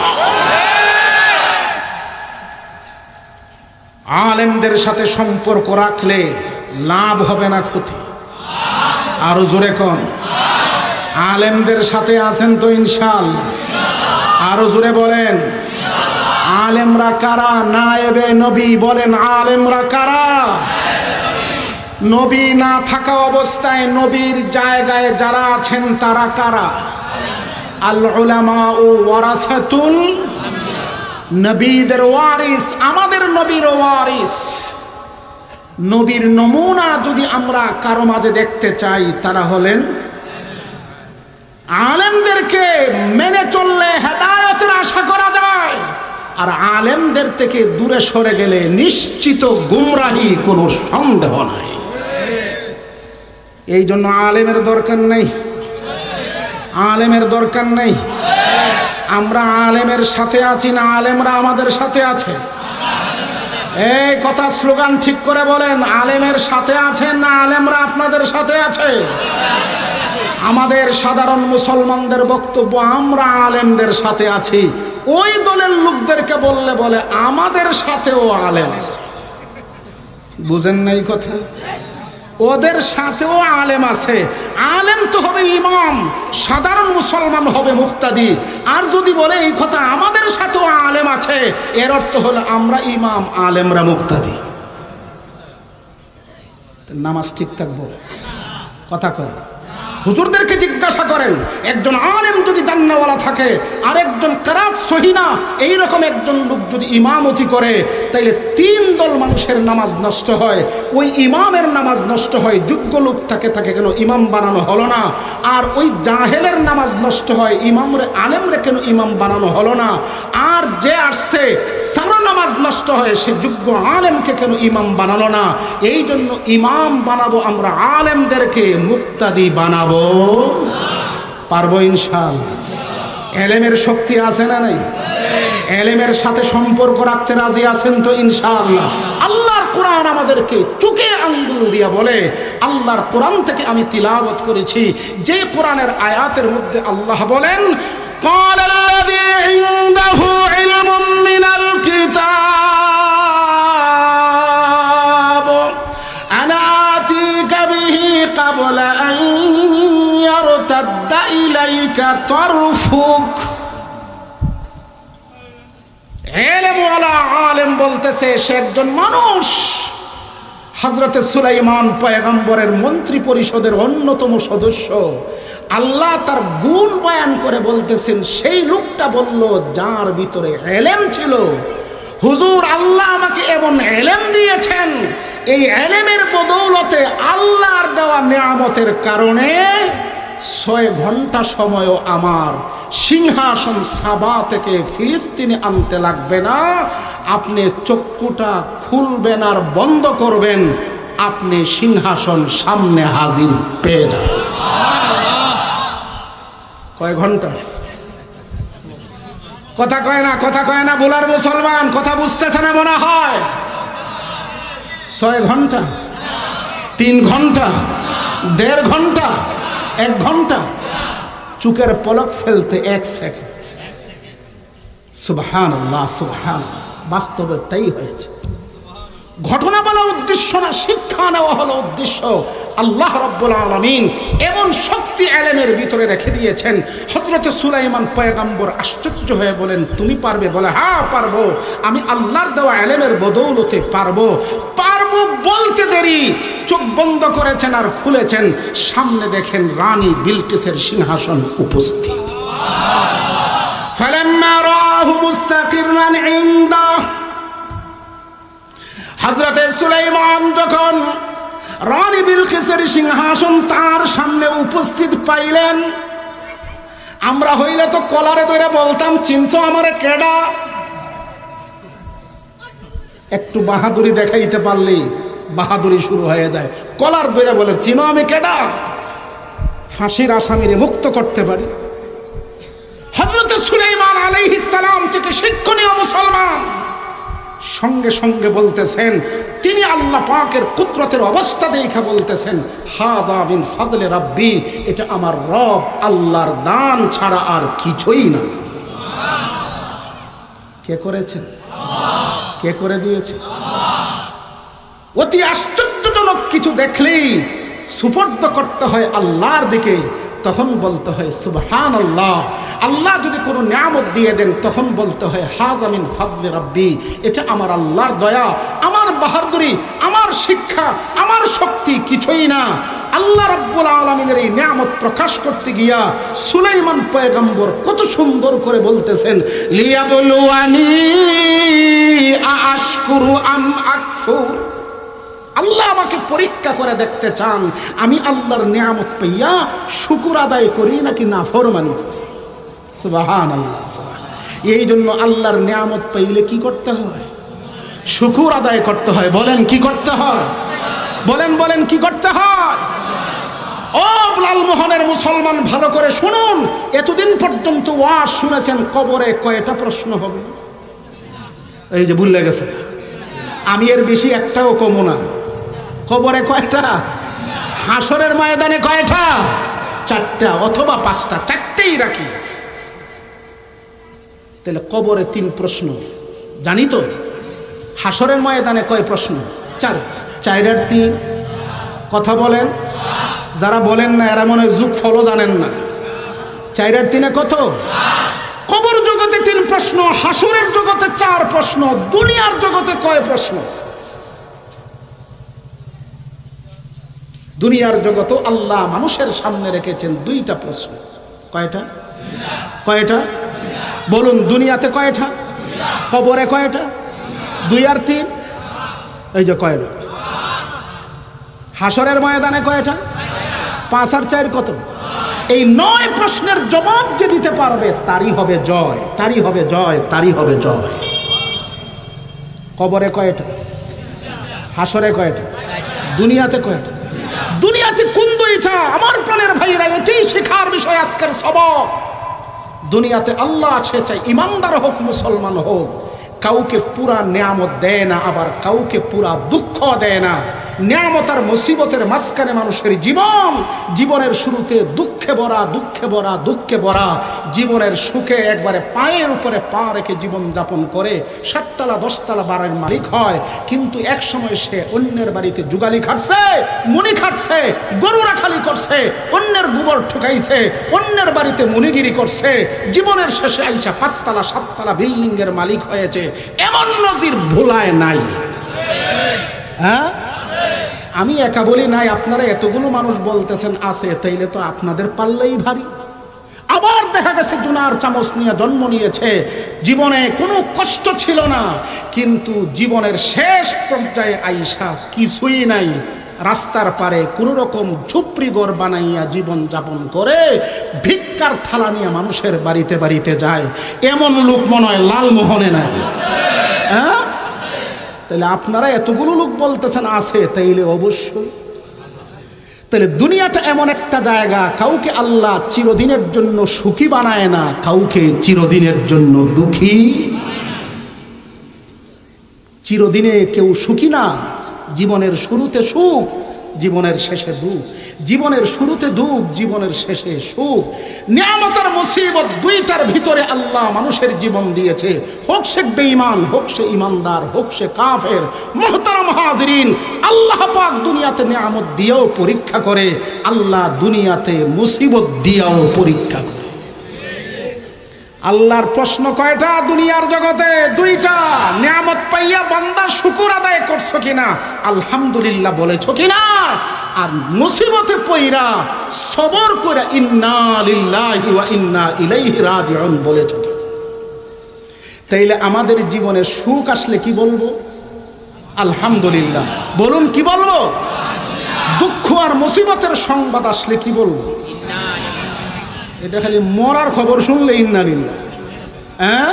আলেমদের সাথে সম্পর্ক রাখলে লাভ হবে না ক্ষতি? আরো জোরে কোন? আলেমদের সাথে আছেন তো ইনশাআল্লাহ? আরো জোরে বলেন, আলেমরা কারা? নায়েবে নবী। বলেন আলেমরা কারা? নবী না থাকা অবস্থায় নবীর জায়গায় যারা আছেন তারা কারা? আল উলামা ওয়ারাসাতুল, নবীদের ওয়ারিস, আমাদের নবীর ওয়ারিস। নবীর নমুনা যদি আমরা কারো মাঝে দেখতে চাই তারা হলেন আলেমদেরকে মেনে চললে হেদায়েতের আশা করা যায়, আর আলেমদের থেকে দূরে সরে গেলে নিশ্চিত গুমরাহি, কোনো সন্দেহ নাই। এই জন্য আলেমের দরকার নেই, আলেমের দরকার নেই। আমরা আলেমের সাথে আছি না আলেমরা আমাদের সাথে আছে? এই কথা স্লোগান ঠিক করে বলেন, আলেমের সাথে আছেন না আলেমরা আপনাদের সাথে আছে? আমাদের সাধারণ মুসলমানদের বক্তব্য আমরা আলেমদের সাথে আছি। ওই দলের লোকদেরকে বললে বলে আমাদের সাথেও আলেম আছে। বুঝেন না এই কথা? ওদের সাথেও আলেম আছে। আলেম তো হবে ইমাম, সাধারণ মুসলমান হবে মুক্তাদি। আর যদি বলে এই কথা আমাদের সাথেও আলেম আছে, এর অর্থ হলো আমরা ইমাম, আলেমরা মুক্তাদি। নামাজ ঠিক থাকবো? কথা কয়। হুজুরদেরকে জিজ্ঞাসা করেন, একজন আলেম যদি জান্নাওয়ালা থাকে আর একজন কেরাত সহিনা এইরকম একজন লোক যদি ইমামতি করে, তাইলে 3 দল মানুষের নামাজ নষ্ট হয়। ওই ইমামের নামাজ নষ্ট হয়, যোগ্য লোক থাকে কেন ইমাম বানানো হলো না? আর ওই জাহেলের নামাজ নষ্ট হয়, ইমামরে আলেমরে কেন ইমাম বানানো হলো না? আর যে আসছে সারা নামাজ নষ্ট হয়, সে যোগ্য আলেমকে কেন ইমাম বানানো না? এই জন্য ইমাম বানাবো আমরা আলেমদেরকে, মুক্তাদি বানাবো। পারবো ইনশাআল্লাহ। এলেমের শক্তি আছে না নাই? এলেমের সাথে সম্পর্ক রাখতে রাজি আছেন তো ইনশাআল্লাহ? আল্লাহর কোরআন আমাদেরকে চোখে আঙ্গুল দিয়া বলে, আল্লাহর কোরআন থেকে আমি তিলাওয়াত করেছি যে কোরআনের আয়াতের মধ্যে আল্লাহ বলেন, قال الذي عنده علم من الكتاب أنا آتيك به قبل أن يرتد إليك طرفك। ইলমওয়ালা আলেম বলতেছে সে একজন মানুষ। হযরতে সুলাইমান পয়গম্বরের মন্ত্রী পরিষদের অন্যতম সদস্য। আল্লাহ তার গুণ বয়ান করে বলতেছেন, সেই লোকটা বলল যার ভিতরে ইলম ছিল, হুজুর আল্লাহ আমাকে এমন ইলম দিয়েছেন, এই ইলমের বদৌলতে আল্লাহর দেওয়া নিয়ামতের কারণে 6 ঘন্টা সময়ও আমার সিংহাসন সাবা থেকে ফিলিস্তিনে আনতে লাগবে না। আপনি চক্ষুটা খুলবেন আর বন্ধ করবেন, আপনি সিংহাসন সামনে হাজির পেয়ে যাবেন। কয় ঘন্টা? কথা কয় না, কথা কয় না। বলার মুসলমান কথা বুঝতেছে না মনে হয়। 6 ঘন্টা, 3 ঘন্টা, 1.5 ঘন্টা, 1 ঘন্টা, চোখের পলক ফেলতে 1 সেকেন্ড। সুবহানাল্লাহ, সুবহানাল্লাহ। বাস্তবে তাই হয়েছে। ঘটনা বলা উদ্দেশ্য না, শিক্ষা নেওয়া হলো উদ্দেশ্য। আল্লাহ রাব্বুল আলামিন এমন শক্তি ইলমের ভিতরে রেখে দিয়েছেন। হযরত সুলাইমান পয়গম্বর আশ্চর্য হয়ে বলেন, তুমি পারবে? বলে হ্যাঁ পারবো, আমি আল্লাহর দেওয়া ইলমের বদৌলতে পারবো। পারবো বলতে দেরি, চোখ বন্ধ করেছেন আর খুলেছেন, সামনে দেখেন রানী বিলকিসের সিংহাসন উপস্থিত। ফালাম্মা রাআহু মুস্তাকিরান ইনদা, হযরতে সুলাইমান যখন রানী বিলকিসের সিংহাসন তার সামনে উপস্থিত পাইলেন, আমরা হইলে তো কলারে ধরে বলতাম, চিনছো আমারে কেডা? একটু বাহাদুরি দেখাইতে পারলেই বাহাদুরি শুরু হয়ে যায়। কলার ধরে বলে, চিনো আমি কেডা? ফাঁসির আসামিরে মুক্ত করতে পারি। হযরত সুলাইমান আলাইহিস সালাম থেকে শিক্ষণীয় মুসলমান সঙ্গে সঙ্গে বলতেছেন, তিনি আল্লাহ পাকের কুদরতের অবস্থা দেখে বলতেছেন, হাযা মিন ফাজলে রাব্বি, এটা আমার রব আল্লাহর দান ছাড়া আর কিছুই না। কে করেছেন? কে করে দিয়েছে? অতি আশ্চর্যজনক কিছু দেখলেই সুপর্দ করতে হয় আল্লাহর দিকে, তখন বলতে হয় সুবহানাল্লাহ। আল্লাহ যদি কোনো নিয়ামত দিয়ে দেন তখন বলতে হয় হাযা মিন ফাজলি রাব্বি, এটা আমার আল্লাহর দয়া, আমার বাহাদুরি, আমার শিক্ষা, আমার শক্তি কিছুই না। আল্লাহ রাব্বুল আলামিনের এই নিয়ামত প্রকাশ করতে গিয়া সুলাইমান পয়গম্বর কত সুন্দর করে বলতেছেন, লিয়াবলুয়ানি আশকুরু আম আকফুর। আল্লাহ আমাকে পরীক্ষা করে দেখতে চান আমি আল্লাহর নিয়ামত পাইয়া শুকর আদায় করি নাকি নাফরমানি করি। সুবহানাল্লাহ, সুবহানাল্লাহ। এই জন্য আল্লাহর নিয়ামত পাইলে কি করতে হয়? শুকর আদায় করতে হয়। বলেন কি করতে হয়? বলেন বলেন কি করতে হয়? ও লালমোহনের মুসলমান, ভালো করে শুনুন। এতদিন পর্যন্ত ওয়াজ শুনেছেন, কবরে কয়টা প্রশ্ন হবে? এই যে ভুলে গেছে, আমি এর বেশি একটাও কমো না। কবরে কয়টা? হাসরের ময়দানে কয়টা? 4টা অথবা 5টা, 4টেই রাখি। তাহলে কবরে 3 প্রশ্ন, জানি তো। হাসরের ময়দানে কয় প্রশ্ন? 4। 4 আর 3 কথা বলেন। যারা বলেন না এরা মনে হয় যুগ ফলো জানেন না। 4 আর 3 কত? কবর জগতে 3 প্রশ্ন, হাসরের জগতে 4 প্রশ্ন, দুনিয়ার জগতে কয় প্রশ্ন? দুনিয়ার জগতে আল্লাহ মানুষের সামনে রেখেছেন 2টা প্রশ্ন। কয়টা? কয়টা বলুন? দুনিয়াতে কয়টা? কবরে কয়টা? 2 আর 3, এই যে কয়টা? হাসরের ময়দানে কয়টা? 5 আর 4 কত? এই 9 প্রশ্নের জবাব যে দিতে পারবে তারই হবে জয়, তারই হবে জয়, তারই হবে জয়। কবরে কয়টা? হাসরে কয়টা? দুনিয়াতে কয়টা? দুনিয়াতে কোন 2টা? আমার প্রাণের ভাইরা, এটাই শেখার বিষয় আজকের সবক। দুনিয়াতে আল্লাহ আছে, চাই ইমানদার হোক মুসলমান হোক, কাউকে পুরা নিয়ামত দেয় না, আবার কাউকে পুরা দুঃখ দেয় না। নিয়ামত আর মুসিবতের মাঝখানে মানুষের জীবন। জীবনের শুরুতে দুঃখে ভরা, দুঃখে ভরা, দুঃখে ভরা। জীবনের সুখে একবারে পায়ের উপরে পা রেখে জীবন যাপন করে 7 তলা 10 তলা বাড়ির মালিক হয়। কিন্তু এক সময় সে অন্যের বাড়িতে জুগালি খাটছে, মুনি খাটছে, গরু রাখালি করছে, অন্যের গোবর ঠুকাইছে, অন্যের বাড়িতে মুনিগিরি করছে। জীবনের শেষে আইসা 5 তলা 7 তলা বিল্ডিং এর মালিক হয়েছে। এমন নজির ভুলায় নাই। হ্যাঁ, আমি একা বলি নাই, আপনারা এতগুলো মানুষ বলতেছেন আছে, তাইলে তো আপনাদের পাল্লাই ভারী। আবার দেখা গেছে জুনার চামচ নিয়ে জন্ম নিয়েছে, জীবনে কোনো কষ্ট ছিল না, কিন্তু জীবনের শেষ পর্যায়ে আইসা কিছুই নাই, রাস্তার পারে কোনো রকম ঝুপড়ি ঘর বানাইয়া জীবন যাপন করে ভিক্ষার থালা নিয়ে মানুষের বাড়িতে বাড়িতে যায়। এমন লোক মনে হয় লালমোহনে নাই। হ্যাঁ, তাহলে আপনারা এতগুলো লোক বলতেছেন আছে, তাইলে অবশ্যই। তাহলে দুনিয়াটা এমন একটা জায়গা, কাউকে আল্লাহ চিরদিনের জন্য সুখী বানায় না, কাউকে চিরদিনের জন্য দুঃখী। চিরদিনে কেউ সুখী না। জীবনের শুরুতে সুখ, জীবনের শেষে দুঃখ। জীবনের শুরুতে দুঃখ, জীবনের শেষে সুখ। নিয়ামত আর মুসিবত 2টার ভিতরে আল্লাহ মানুষের জীবন দিয়েছে। হোক সে বেঈমান, হোক সে ইমানদার, হোক সে কাফের। মুহতারাম হাজিরিন, আল্লাহ পাক দুনিয়াতে নিয়ামত দিয়েও পরীক্ষা করে, আল্লাহ দুনিয়াতে মুসিবত দিয়েও পরীক্ষা করে। আল্লাহর প্রশ্ন কয়টা দুনিয়ার জগতে? 2টা। নিয়ামত পাইয়া বান্দা শুকর আদায় করছো কিনা, আলহামদুলিল্লাহ বলেছো কিনা, আর মুসিবতে পইরা সবর করে ইন্না লিল্লাহি ওয়া ইন্না ইলাইহি রাজিউন বলেছো। তাইলে আমাদের জীবনে সুখ আসলে কি বলবো? আলহামদুলিল্লাহ। বলুন কি বলবো? দুঃখ আর মুসিবতের সংবাদ আসলে কি বলবো? এটা খালি মরার খবর শুনলে ইন্না লিল্লাহ। হ্যাঁ,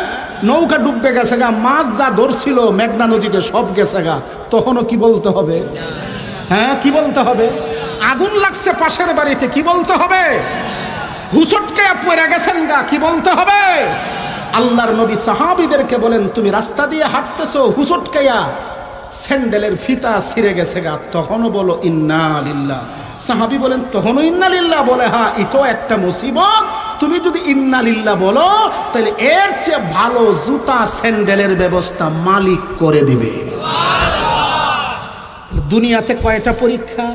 নৌকা ডুববে গেছে গা, মাছ যা ধরছিল মেঘনা নদীতে সব গেছে গা, তখনও কি বলতে হবে? হ্যাঁ, কি বলতে হবে? আগুন লাগছে পাশের বাড়িতে, কি বলতে হবে? হুসটকে পড়ে গেছেন গা, কি বলতে হবে? আল্লাহর নবী সাহাবীদেরকে বলেন, তুমি রাস্তা দিয়ে হাঁটতেছো, হুসটকেয়া স্যান্ডেলের ফিতা ছিঁড়ে গেছে গা, তখনও বলো ইন্না লিল্লাহ। সাহাবী বলেন, তখনও ইন্না লিল্লাহ? বলে হ্যাঁ, এটাও একটা মুসিবত। তুমি যদি ইন্না লিল্লাহ বলো, তাহলে এর চেয়ে ভালো জুতা স্যান্ডেলের ব্যবস্থা মালিক করে দিবে। দুনিয়াতে কয়টা পরীক্ষা?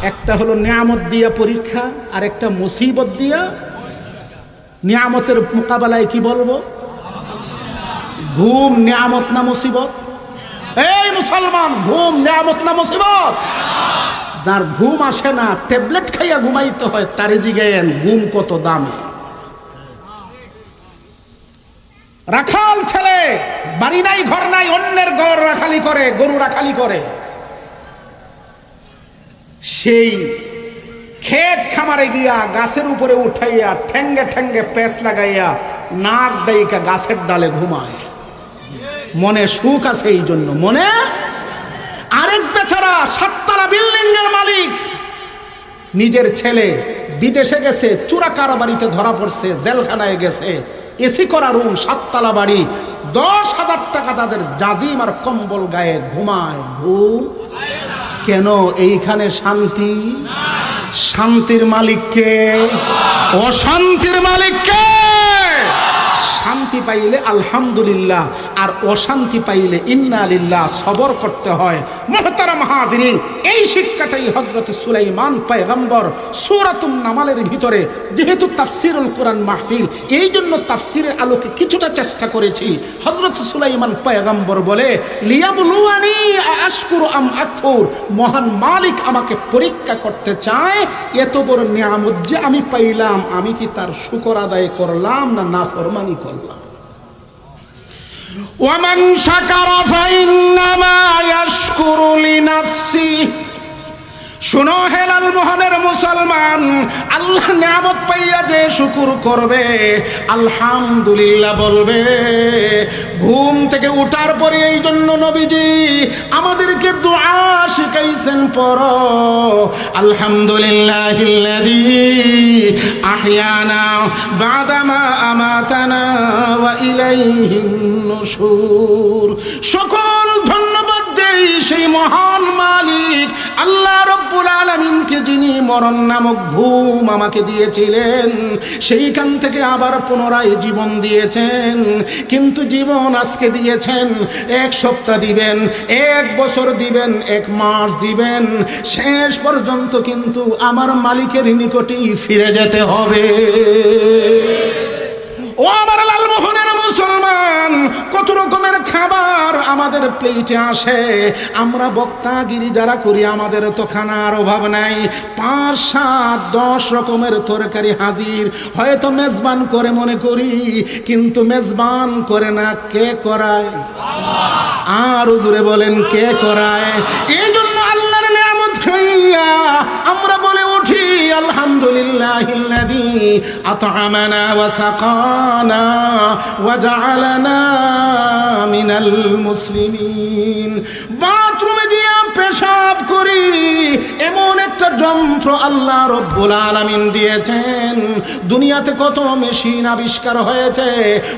একটা হলো নিয়ামত দিয়া পরীক্ষা, আর একটা মুসিবত দিয়া। নিয়ামতের মোকাবেলায় কি বলবো? ঘুম নিয়ামত না মুসিবত? এই মুসলমান, ঘুম নিয়ামত না মুসিবত? যার ঘুম আসে না, ট্যাবলেট খাইয়া ঘুমাইতে হয়, তারে জিগায়েন ঘুম কত দামি। রাখাল ছেলে, বাড়ি নাই ঘর নাই, অন্যের ঘর রাখালি করে, গরু রাখালি করে। সেই ক্ষেত খামারে গিয়া গাছের উপরে উঠাইয়া ঠেঙ্গে ঠেঙ্গে পেঁচ লাগাইয়া নাক ডাইকা গাছের ডালে ঘুমায়। মনে সুখ আছে এই জন্য। মনে আরেক বেচারা 7 তলা বিল্ডিং এর মালিক, নিজের ছেলে বিদেশে গেছে, চোরা কারবারিতে ধরা পড়ছে, জেলখানায় গেছে, এসি করা রুম, 7 তলা বাড়ি, 10,000 টাকা তাদের জাজিম আর কম্বল গায়ে ঘুমায়, ঘুম কেন? এইখানে শান্তি? শান্তির মালিককে, অশান্তির মালিককে। শান্তি পাইলে আলহামদুলিল্লাহ, আর অশান্তি পাইলে ইন্না লিল্লাহ, সবর করতে হয়। মুহতারাম হাজিরিন, এই শিক্ষাটাই হযরত সুলাইমান পয়গম্বর সূরাতুন নামালের ভিতরে, যেহেতু তাফসীরুল কোরআন মাহফিল, এই জন্য তাফসীরের আলোকে কিছুটা চেষ্টা করেছি। হযরত সুলাইমান পয়গম্বর বলে, লিয়াবলুয়ানি আশকুরু আম আকফুর, মহান মালিক আমাকে পরীক্ষা করতে চায়, এত বড় নিয়ামত যে আমি পাইলাম, আমি কি তার শুকর আদায় করলাম না নাফরমানি করলাম? ওয়ামান শাকারা ফাইন্নামা ইয়াশকুরু লিনাফসিহি। শুনো হে লালমোহনের মুসলমান, আল্লাহ নিয়ামত পাইয়া যে শুকর করবে, আলহামদুলিল্লাহ বলবে। ঘুম থেকে উঠার পরে এই জন্য নবীজি আমাদেরকে দোয়া শিখাইছেন, পড়ো আলহামদুলিল্লাহিল্লাযী আহইয়ানা বাদামা আমাতানা ওয়া ইলাইহিন নুশুর। সকল ধন্যবাদ দেই সেই মহান মালিক আল্লাহ রব্বুল আলামিনকে, যিনি মরণ নামক ঘুম আমাকে দিয়েছিলেন, সেইখান থেকে আবার পুনরায় জীবন দিয়েছেন। কিন্তু জীবন আজকে দিয়েছেন, 1 সপ্তাহ দিবেন, 1 বছর দিবেন, 1 মাস দিবেন, শেষ পর্যন্ত কিন্তু আমার মালিকের নিকটেই ফিরে যেতে হবে। ও আমার লালমোহনের মুসলমান, কত রকমের খাবার আমাদের প্লেটে আসে, আমরা বক্তাগিরি যারা করি আমাদের তো খানার অভাব নাই। 5, 7, 10 রকমের তরকারি হাজির, হয়তো মেজবান করে মনে করি, কিন্তু মেজবান করে না, কে করায়? আর জোরে বলেন, কে করায়? এই জন্য আল্লাহর নিয়ামত খাইয়া আমরা বলে উঠি আলহামদুলিল্লাহিল্লাযী আত'আমানা ওয়া সাকানা ওয়া জা'আলানা মিনাল মুসলিমিন। বাথরুমে গিয়ে পেশাব করি, এমন একটা যন্ত্র আল্লাহ রব্বুল আলামিন দিয়েছেন। দুনিয়াতে কত মেশিন আবিষ্কার হয়েছে,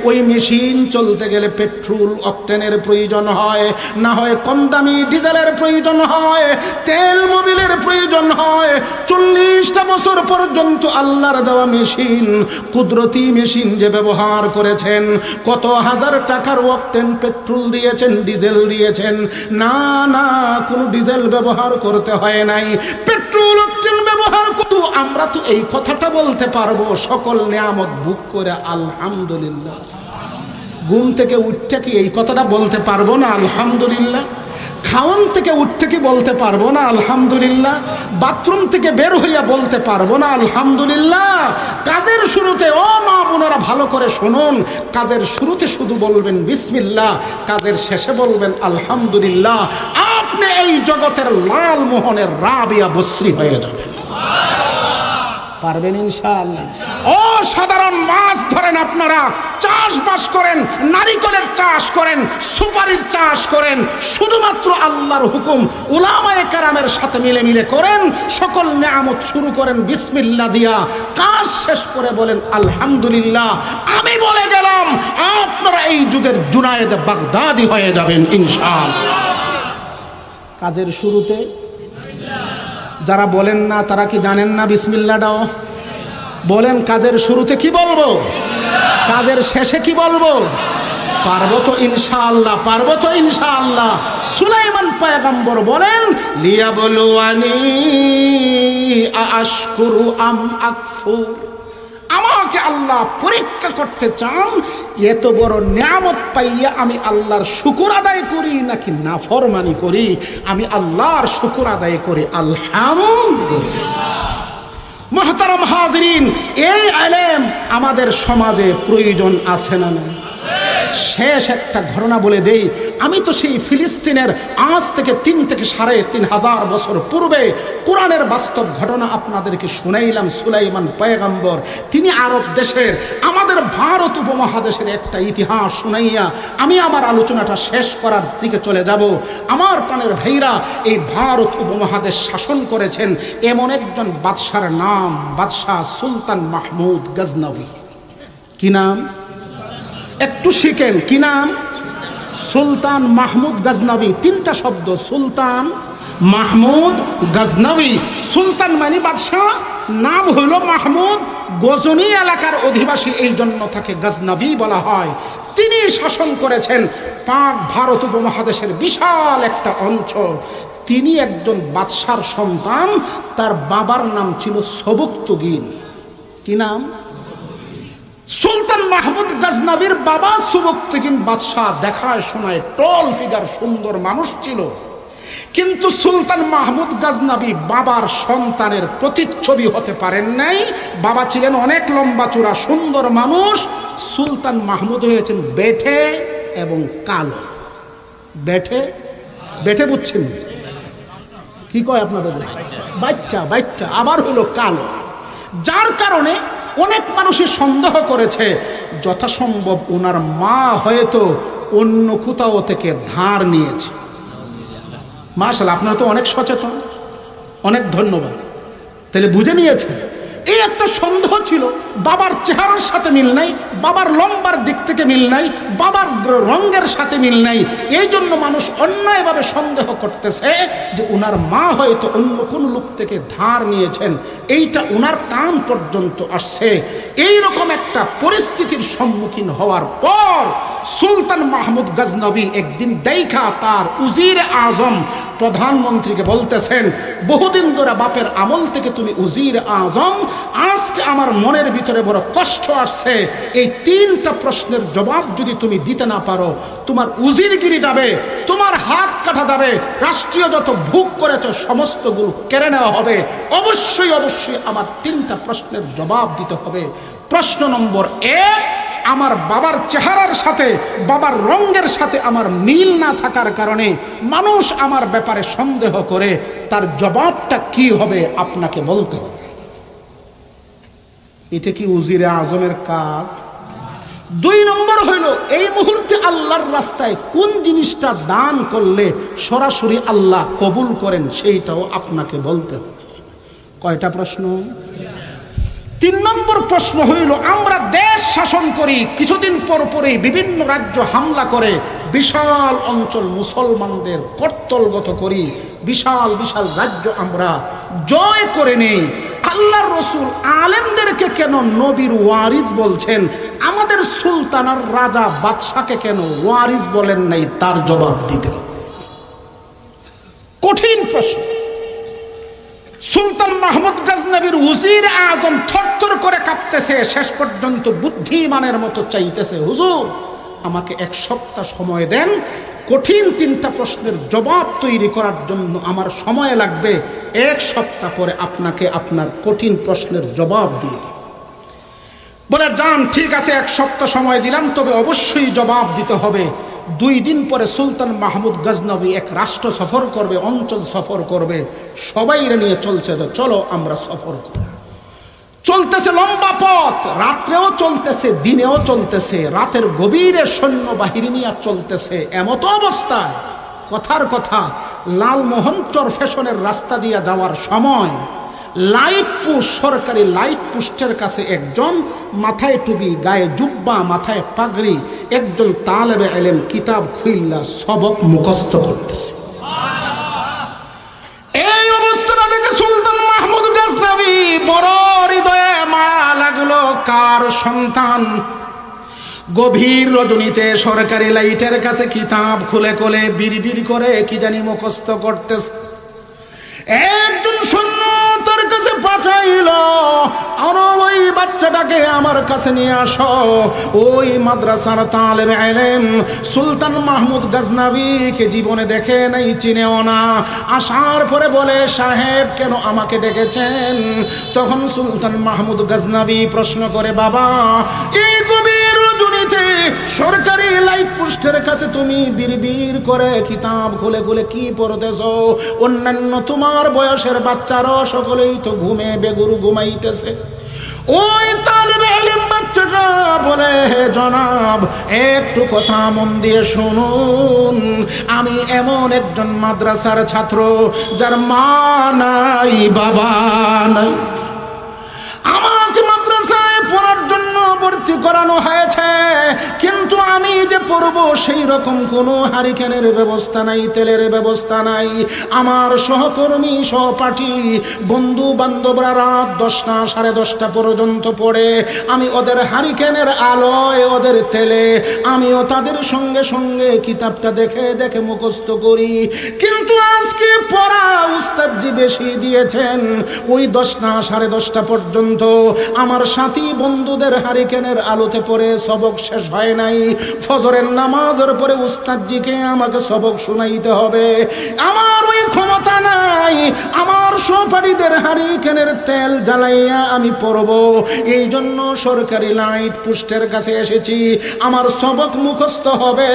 ওই মেশিন চলতে গেলে পেট্রোল অকটেনের প্রয়োজন হয়, না হয় কম দামি ডিজেলের প্রয়োজন হয়, তেল মোবিলের প্রয়োজন হয়। 40টা বছর পর্যন্ত আল্লাহর দেওয়া মেশিন, কুদরতি মেশিন যে ব্যবহার করেছেন, কত হাজার টাকার অকটেন পেট্রোল দিয়েছেন, ডিজেল দিয়েছেন। না না, কোনো ডিজেল ব্যবহার করতে হয় নাই, পেট্রোল অকটেন ব্যবহার করতে। আমরা তো এই কথাটা বলতে পারবো, সকল নিয়ামত ভোগ করে আলহামদুলিল্লাহ। ঘুম থেকে উঠতে কি এই কথাটা বলতে পারবো না আলহামদুলিল্লাহ? খাওয়ান থেকে উঠতে কি বলতে পারবো না আলহামদুলিল্লাহ? বাথরুম থেকে বের হইয়া বলতে পারবো না আলহামদুলিল্লাহ? কাজের শুরুতে, ও মা বোনেরা ভালো করে শুনুন, কাজের শুরুতে শুধু বলবেন বিসমিল্লাহ, কাজের শেষে বলবেন আলহামদুলিল্লাহ। আপনি এই জগতের লালমোহনের রাবিয়া বসরি হয়ে যাবেন। পারবেন ইনশাআল্লাহ? অসাধারণ মাছ ধরেন আপনারা, চাষবাস করেন, নারিকেলের চাষ করেন, সুপারির চাষ করেন, শুধুমাত্র আল্লাহর হুকুম উলামায়ে কেরামের সাথে মিলে মিলে করেন। সকল নিয়ামত শুরু করেন বিসমিল্লাহ দিয়া, কাজ শেষ করে বলেন আলহামদুলিল্লাহ। আমি বলে গেলাম, আপনারা এই যুগের জুনায়েদ বাগদাদি হয়ে যাবেন ইনশাআল্লাহ। কাজের শুরুতে যারা বলেন না, তারা কি জানেন না বিসমিল্লাহটাও? বলেন, কাজের শুরুতে কি বলবো, কাজের শেষে কি বলবো? পারবো তো ইনশাআল্লাহ, পারবো তো ইনশাআল্লাহ। সুলাইমান পয়গম্বর বলেন, লিয়াবলুয়ানি আশকুরু আম আকফুর। আমাকে আল্লাহ পরীক্ষা করতে চান, এত বড় নিয়ামত পাইয়া আমি আল্লাহর শুকর আদায় করি নাকি নাফরমানি করি। আমি আল্লাহর শুকর আদায় করি আলহামদুলিল্লাহ। মুহতারাম হাজিরিন, এই ইলম আমাদের সমাজে প্রয়োজন আছে না? শেষ একটা ঘটনা বলে দেই। আমি তো সেই ফিলিস্তিনের আজ থেকে 3 থেকে 3,500 বছর পূর্বে কোরআনের বাস্তব ঘটনা আপনাদেরকে শুনাইলাম। সুলাইমান পয়গম্বর তিনি আরব দেশের, আমাদের ভারত উপমহাদেশের একটা ইতিহাস শুনাইয়া আমি আমার আলোচনাটা শেষ করার দিকে চলে যাব। আমার প্রাণের ভাইরা, এই ভারত উপমহাদেশ শাসন করেছেন এমন একজন বাদশার নাম বাদশাহ সুলতান মাহমুদ গজনভি। কি নাম? একটু শিখেন, কি নাম? সুলতান মাহমুদ গজনভি। 3টা শব্দ, সুলতান মাহমুদ গজনভি। সুলতান মানে বাদশাহ, নাম হইল মাহমুদ, গজনী এলাকার অধিবাসী, এই জন্য তাকে গজনভি বলা হয়। তিনি শাসন করেছেন পাক ভারত উপমহাদেশের বিশাল একটা অঞ্চল। তিনি একজন বাদশার সন্তান, তার বাবার নাম ছিল সবুকতুগিন। কি নাম? সুলতান মাহমুদ গজনভির বাবা সবুকতুগিন বাদশাহ, দেখায় শোনায় টল ফিগার, সুন্দর মানুষ ছিল। কিন্তু সুলতান মাহমুদ গজনভি বাবার সন্তানের প্রতিচ্ছবি হতে পারেন নাই। বাবা ছিলেন অনেক লম্বা চূড়া সুন্দর মানুষ, সুলতান মাহমুদ হয়েছেন বেঠে এবং কালো। বেঠে, বেঠে বুঝছেন কি কয় আপনাদের? বাচ্চা, বাচ্চা আবার হলো কালো। যার কারণে অনেক মানুষই সন্দেহ করেছে যথাসম্ভব ওনার মা হয়তো অন্য কোথাও থেকে ধার নিয়েছে। মাশাআল্লাহ, আপনারা তো অনেক সচেতন, অনেক ধন্যবাদ। তাহলে বুঝে নিয়েছেন। এই একটা সন্দেহ ছিল, বাবার চেহারার সাথে মিল নাই, বাবার লম্বার দিক থেকে মিল নাই, বাবার রঙের সাথে মিল নাই। এই জন্য মানুষ অন্যায়ভাবে সন্দেহ করতেছে যে ওনার মা হয়তো অন্য কোন লোক থেকে ধার নিয়েছেন। এইটা ওনার কান পর্যন্ত আসছে। এইরকম একটা পরিস্থিতির সম্মুখীন হওয়ার পর সুলতান মাহমুদ গজনভি একদিন দেখা তার উজির আজম প্রধানমন্ত্রীকে বলতেছেন, বহুদিন ধরে বাপের আমল থেকে তুমি উজির আজম, আজকে আমার মনের ভিতরে বড় কষ্ট আসছে। এই 3টা প্রশ্নের জবাব যদি তুমি দিতে না পারো, তোমার উজিরগিরি যাবে, তোমার হাত কাটা যাবে, রাষ্ট্রীয় যত ভোগ করেছ সমস্তগুলো কেড়ে নেওয়া হবে। অবশ্যই অবশ্যই আমার 3টা প্রশ্নের জবাব দিতে হবে। প্রশ্ন নম্বর 1, আমার বাবার চেহারার সাথে, বাবার রঙের সাথে আমার মিল না থাকার কারণে মানুষ আমার ব্যাপারে সন্দেহ করে, তার জবাবটা কি হবে আপনাকে বলতে হবে। এটা কি উজিরে আজমের কাজ? 2 নম্বর হইল, এই মুহূর্তে আল্লাহর রাস্তায় কোন জিনিসটা দান করলে সরাসরি আল্লাহ কবুল করেন, সেইটাও আপনাকে বলতে হবে। কয়টা প্রশ্ন? 3 নম্বর প্রশ্ন হইল, আমরা দেশ শাসন করি, কিছুদিন পর পরেই বিভিন্ন রাজ্য হামলা করে বিশাল অঞ্চল মুসলমানদের কর্তলগত করি, বিশাল বিশাল রাজ্য আমরা জয় করে নেই। আল্লাহর রসুল আলেমদেরকে কেন নবীর ওয়ারিস বলছেন, আমাদের সুলতান আর রাজা বাদশাকে কেন ওয়ারিস বলেন নাই, তার জবাব দিতে হবে। কঠিন প্রশ্ন। সুলতান মাহমুদ গজনভির উজির আজম থরথর করে কাঁপতেছে, শেষ পর্যন্ত বুদ্ধিমানের মতো চাইতেছে, হুজুর আমাকে 1 সপ্তাহ সময় দেন, কঠিন 3টা প্রশ্নের জবাব তৈরি করার জন্য আমার সময় লাগবে। 1 সপ্তাহ পরে আপনাকে আপনার কঠিন প্রশ্নের জবাব দিয়ে দিই। বলে যান, ঠিক আছে 1 সপ্তাহ সময় দিলাম, তবে অবশ্যই জবাব দিতে হবে। 2 দিন পরে সুলতান মাহমুদ গজনভি এক রাষ্ট্র সফর করবে, অঞ্চল সফর করবে, সবাই নিয়ে চলছে, চলো আমরা সফর করি। চলতেছে লম্বা পথ, রাত্রেও চলতেছে, দিনেও চলতেছে, রাতের গভীরে সৈন্য বাহিনী নিয়ে চলতেছে। এমতো অবস্থায় কথার কথা, লালমোহনচর ফ্যাশনের রাস্তা দিয়ে যাওয়ার সময় লাইট পোস্ট, সরকারি লাইট পোস্টের কাছে একজন মাথায় টুপি, গায়ে জুব্বা, মাথায় পাগড়ি, একজন তালেবে ইলম কিতাব খুইল্লা সবক মুখস্থ করতেছে। এই অবস্থাটা দেখে সুলতান মাহমুদ গজনভি বড় হৃদয়ে মায়া লাগলো, কার সন্তান গভীর রজনীতে সরকারি লাইটের কাছে কিতাব খুলে খুলে বিড়বিড় করে কি জানি মুখস্থ করতেছে। একজন সৈন্য তার কাছে পাঠাইল, আরো ওই বাচ্চাটাকে আমার কাছে নিয়ে আসো। ওই মাদ্রাসার তালেবে ইলম সুলতান মাহমুদ গজনভিকে জীবনে দেখে নাই, চিনেও না। আসার পরে বলে, সাহেব কেন আমাকে ডেকেছেন? তখন সুলতান মাহমুদ গজনভি প্রশ্ন করে, বাবা এই গভীর রজনীতে বাড়িতে সরকারি লাইট পোস্টের কাছে তুমি বিড়বিড় করে কিতাব খুলে খুলে কি পড়তেছ? অন্যান্য তোমার বয়সের বাচ্চারা সকলেই তো ঘুমে বেগুরু ঘুমাইতেছে। ওই তালেবে ইলম বাচ্চাটা বলে, হে জনাব, একটু কথা মন দিয়ে শুনুন, আমি এমন একজন মাদ্রাসার ছাত্র যার মা নাই বাবা নাই। আমাকে মাদ্রাসায় পড়ার জন্য ভর্তি করানো হয়েছে, কিন্তু আমি যে পড়বো সেই রকম কোনো হারিকেনের ব্যবস্থা নাই, তেলের ব্যবস্থা নাই। আমার সহকর্মী সহপাঠী বন্ধু বান্ধবরা রাত 10টা 10:30 পর্যন্ত পড়ে, আমি ওদের হারিকেনের আলোয় ওদের তেলে আমিও তাদের সঙ্গে সঙ্গে কিতাবটা দেখে দেখে মুখস্থ করি। কিন্তু আজকে পড়া উস্তাদজি বেশি দিয়েছেন, ওই 10টা 10:30 পর্যন্ত আমার সাথী বন্ধুদের হারিকেনের আলোতে পড়ে সবক শেষ হয় নাই। ফজরের নামাজের পরে উস্তাদজিকে আমাকে সবক শোনাইতে হবে, আমার ওই ক্ষমতা নাই। আমার সহপাঠীদের হারিকেনের তেল জ্বালাইয়া আমি পড়ব, এই জন্য সরকারি লাইট পোস্টের কাছে এসেছি। আমার সবক মুখস্থ হবে,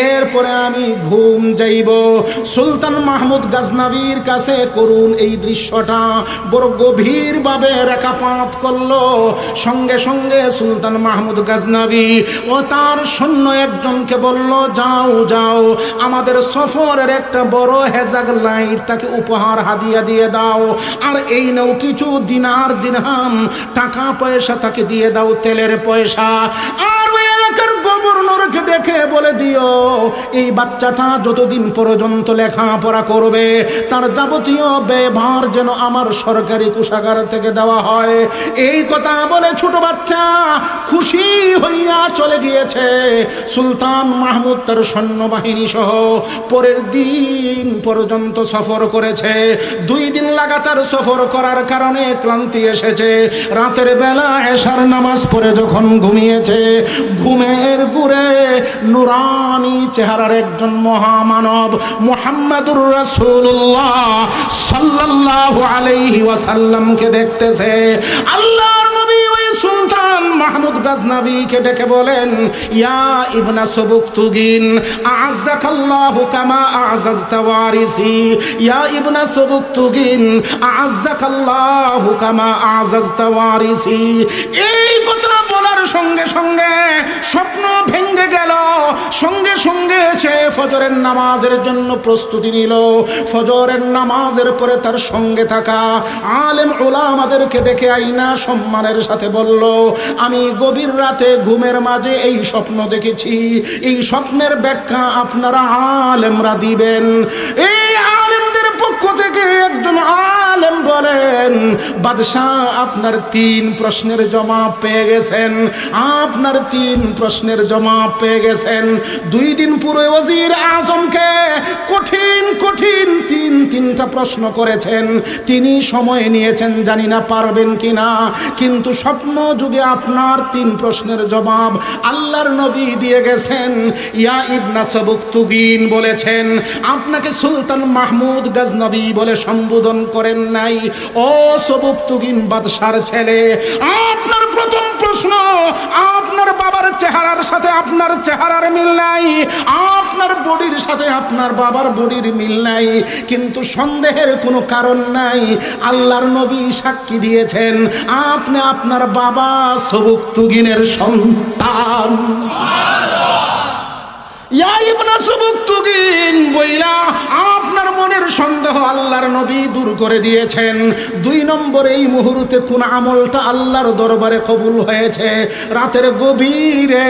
এরপরে আমি ঘুম যাইব। সুলতান মাহমুদ গাজনবীর কাছে করুন এই দৃশ্যটা বড় গভীরভাবে রেখাপাত করলো। সঙ্গে সঙ্গে সুলতান মাহমুদ গাজনবী ও তার সৈন্য একজনকে বলল, যাও যাও, আমাদের সফরের একটা বড় হেজাগ লাইট তাকে উপহার হাদিয়া দিয়ে দাও, আর এই নাও কিছু দিনার দিরহাম টাকা পয়সা তাকে দিয়ে দাও, তেলের পয়সা। আর ওই এলাকার গভর্নরকে দেখে বলে দিও, এই বাচ্চাটা যতদিন পর্যন্ত লেখাপড়া করবে তার যাবতীয় ব্যবহার যেন আমার সরকারি কোষাগার থেকে দেওয়া হয়। এই কথা বলে ছোট বাচ্চা খুশি হইয়া চলে গিয়েছে। সুলতান মাহমুদ তার সৈন্যবাহিনী সহ পরের দিন পর্যন্ত সফর করেছে। 2 দিন লাগাতার সফর করার কারণে ক্লান্তি এসেছে। রাতের বেলা এশার নামাজ পড়ে যখন ঘুমিয়েছে, ঘুমের ঘুরে নুরানি চেহারার একজন মহামানব মুহাম্মাদুর রাসূলুল্লাহ সাল্লাল্লাহু আলাইহি ওয়াসাল্লামকে দেখতেছে। আল্লাহর নবী ওই সুলতান মাহমুদ গাজনবীকে ডেকে বলেন, ইয়া ইবনা সুবুকতুগিন আ'আজ্জাকাল্লাহু কামা আ'আযাজতা ওয়ারিসি, ইয়া ইবনা সুবুকতুগিন আ'আজ্জাকাল্লাহু কামা আ'আযাজতা ওয়ারিসি। এই কথা বলার সঙ্গে সঙ্গে স্বপ্ন ভেঙে গেল। সঙ্গে সঙ্গে সে ফজরের নামাজের জন্য প্রস্তুতি নিল। ফজরের নামাজের পরে তার সঙ্গে থাকা আলেম উলামাদেরকে ডেকে আইনা সম্মানের সাথে বলল, আমি গভীর রাতে ঘুমের মাঝে এই স্বপ্ন দেখেছি, এই স্বপ্নের ব্যাখ্যা আপনারা আলেমরা দিবেন। এই আলেমদের পক্ষ থেকে একজন আলেম বলেন, বাদশাহ আপনার 3 প্রশ্নের জবাব পেয়ে গেছেন, আপনার 3 প্রশ্নের জবাব পেয়ে গেছেন। 2 দিন পূর্বে ওজির আজমকে কঠিন কঠিন 3টা প্রশ্ন করেছেন, তিনি সময় নিয়েছেন, জানি না পারবেন কিনা, কিন্তু স্বপ্ন যুগে আপনার 3 প্রশ্নের জবাব আল্লাহর নবী দিয়ে গেছেন। ইয়া ইবনা সুবুকতুগিন বলেছেন, আপনাকে সুলতান মাহমুদ গাজনবী বলে সম্বোধন করেন নাই। ও সুবুকতুগিন বাদশার ছেলে, আপনার প্রথম প্রশ্ন, আপনার বাবার চেহারার সাথে আপনার চেহারার মিল নাই, আপনার বডির সাথে আপনার বাবার বডির মিল নাই, কিন্তু সন্দেহের কোনো কারণ নাই, আল্লাহর নবী সাক্ষী দিয়েছেন আপনি আপনার বাবা সুবুকতুগিনের সন্তান। ইয়া ইবনা সুবুকতুগিন বইলা আপনার মনের সন্দেহ আল্লাহর নবী দূর করে দিয়েছেন। 2 নম্বরে এই মুহূর্তে কোন আমলটা আল্লাহর দরবারে কবুল হয়েছে? রাতের গভীরে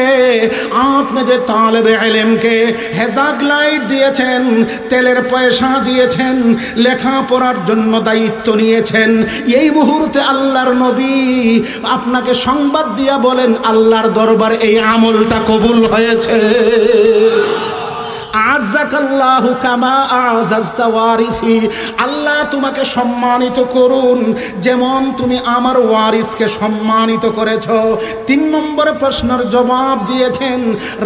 আপনি যে তালেবে ইলমকে হেজাগ লাইট দিয়েছেন, তেলের পয়সা দিয়েছেন, লেখাপড়ার জন্য দায়িত্ব নিয়েছেন, এই মুহূর্তে আল্লাহর নবী আপনাকে সংবাদ দিয়া বলেন আল্লাহর দরবারে এই আমলটা কবুল হয়েছে। আ'আজ্জাকাল্লাহু কামা আ'আযাজতা ওয়ারিসি, আল্লাহ তোমাকে সম্মানিত করুন যেমন তুমি আমার ওয়ারিসকে সম্মানিত করেছো। 3 নম্বর প্রশ্নের জবাব দিয়েছেন,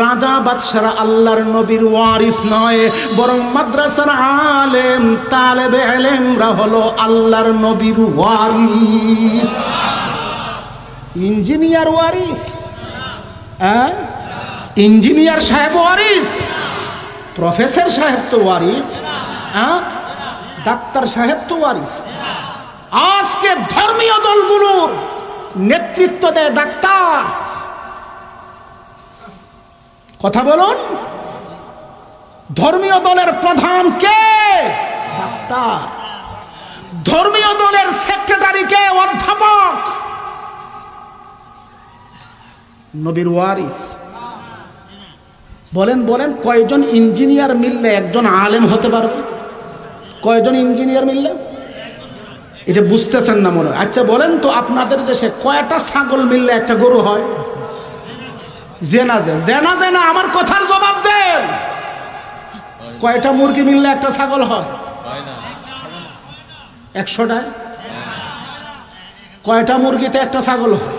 রাজা বাদশারা আল্লাহর নবীর ওয়ারিস নয়, বরং মাদ্রাসার আলেম তালেবে ইলমরা হলো আল্লাহর নবীর ওয়ারিস। ইঞ্জিনিয়ার ওয়ারিস, ইঞ্জিনিয়ার সাহেব ওয়ারিস, প্রফেসর সাহেব তো ওয়ারিস, হ্যাঁ, ডাক্তার সাহেব তো ওয়ারিস। আজকে ধর্মীয় দলগুলোর নেতৃত্ব দেয় ডাক্তার। কথা বলুন, ধর্মীয় দলের প্রধান কে? ডাক্তার। ধর্মীয় দলের সেক্রেটারি কে? অধ্যাপক। নবীর ওয়ারিস। বলেন বলেন, কয়জন ইঞ্জিনিয়ার মিললে একজন আলেম হতে পারবে? কয়জন ইঞ্জিনিয়ার মিললে? এটা বুঝতেছেন না মনে হয়। আচ্ছা বলেন তো, আপনাদের দেশে কয়টা ছাগল মিললে একটা গরু হয়? জেনাজে জেনাজে না, আমার কথার জবাব দেন। কয়টা মুরগি মিললে একটা ছাগল হয়? 100টায়। কয়টা মুরগিতে একটা ছাগল হয়?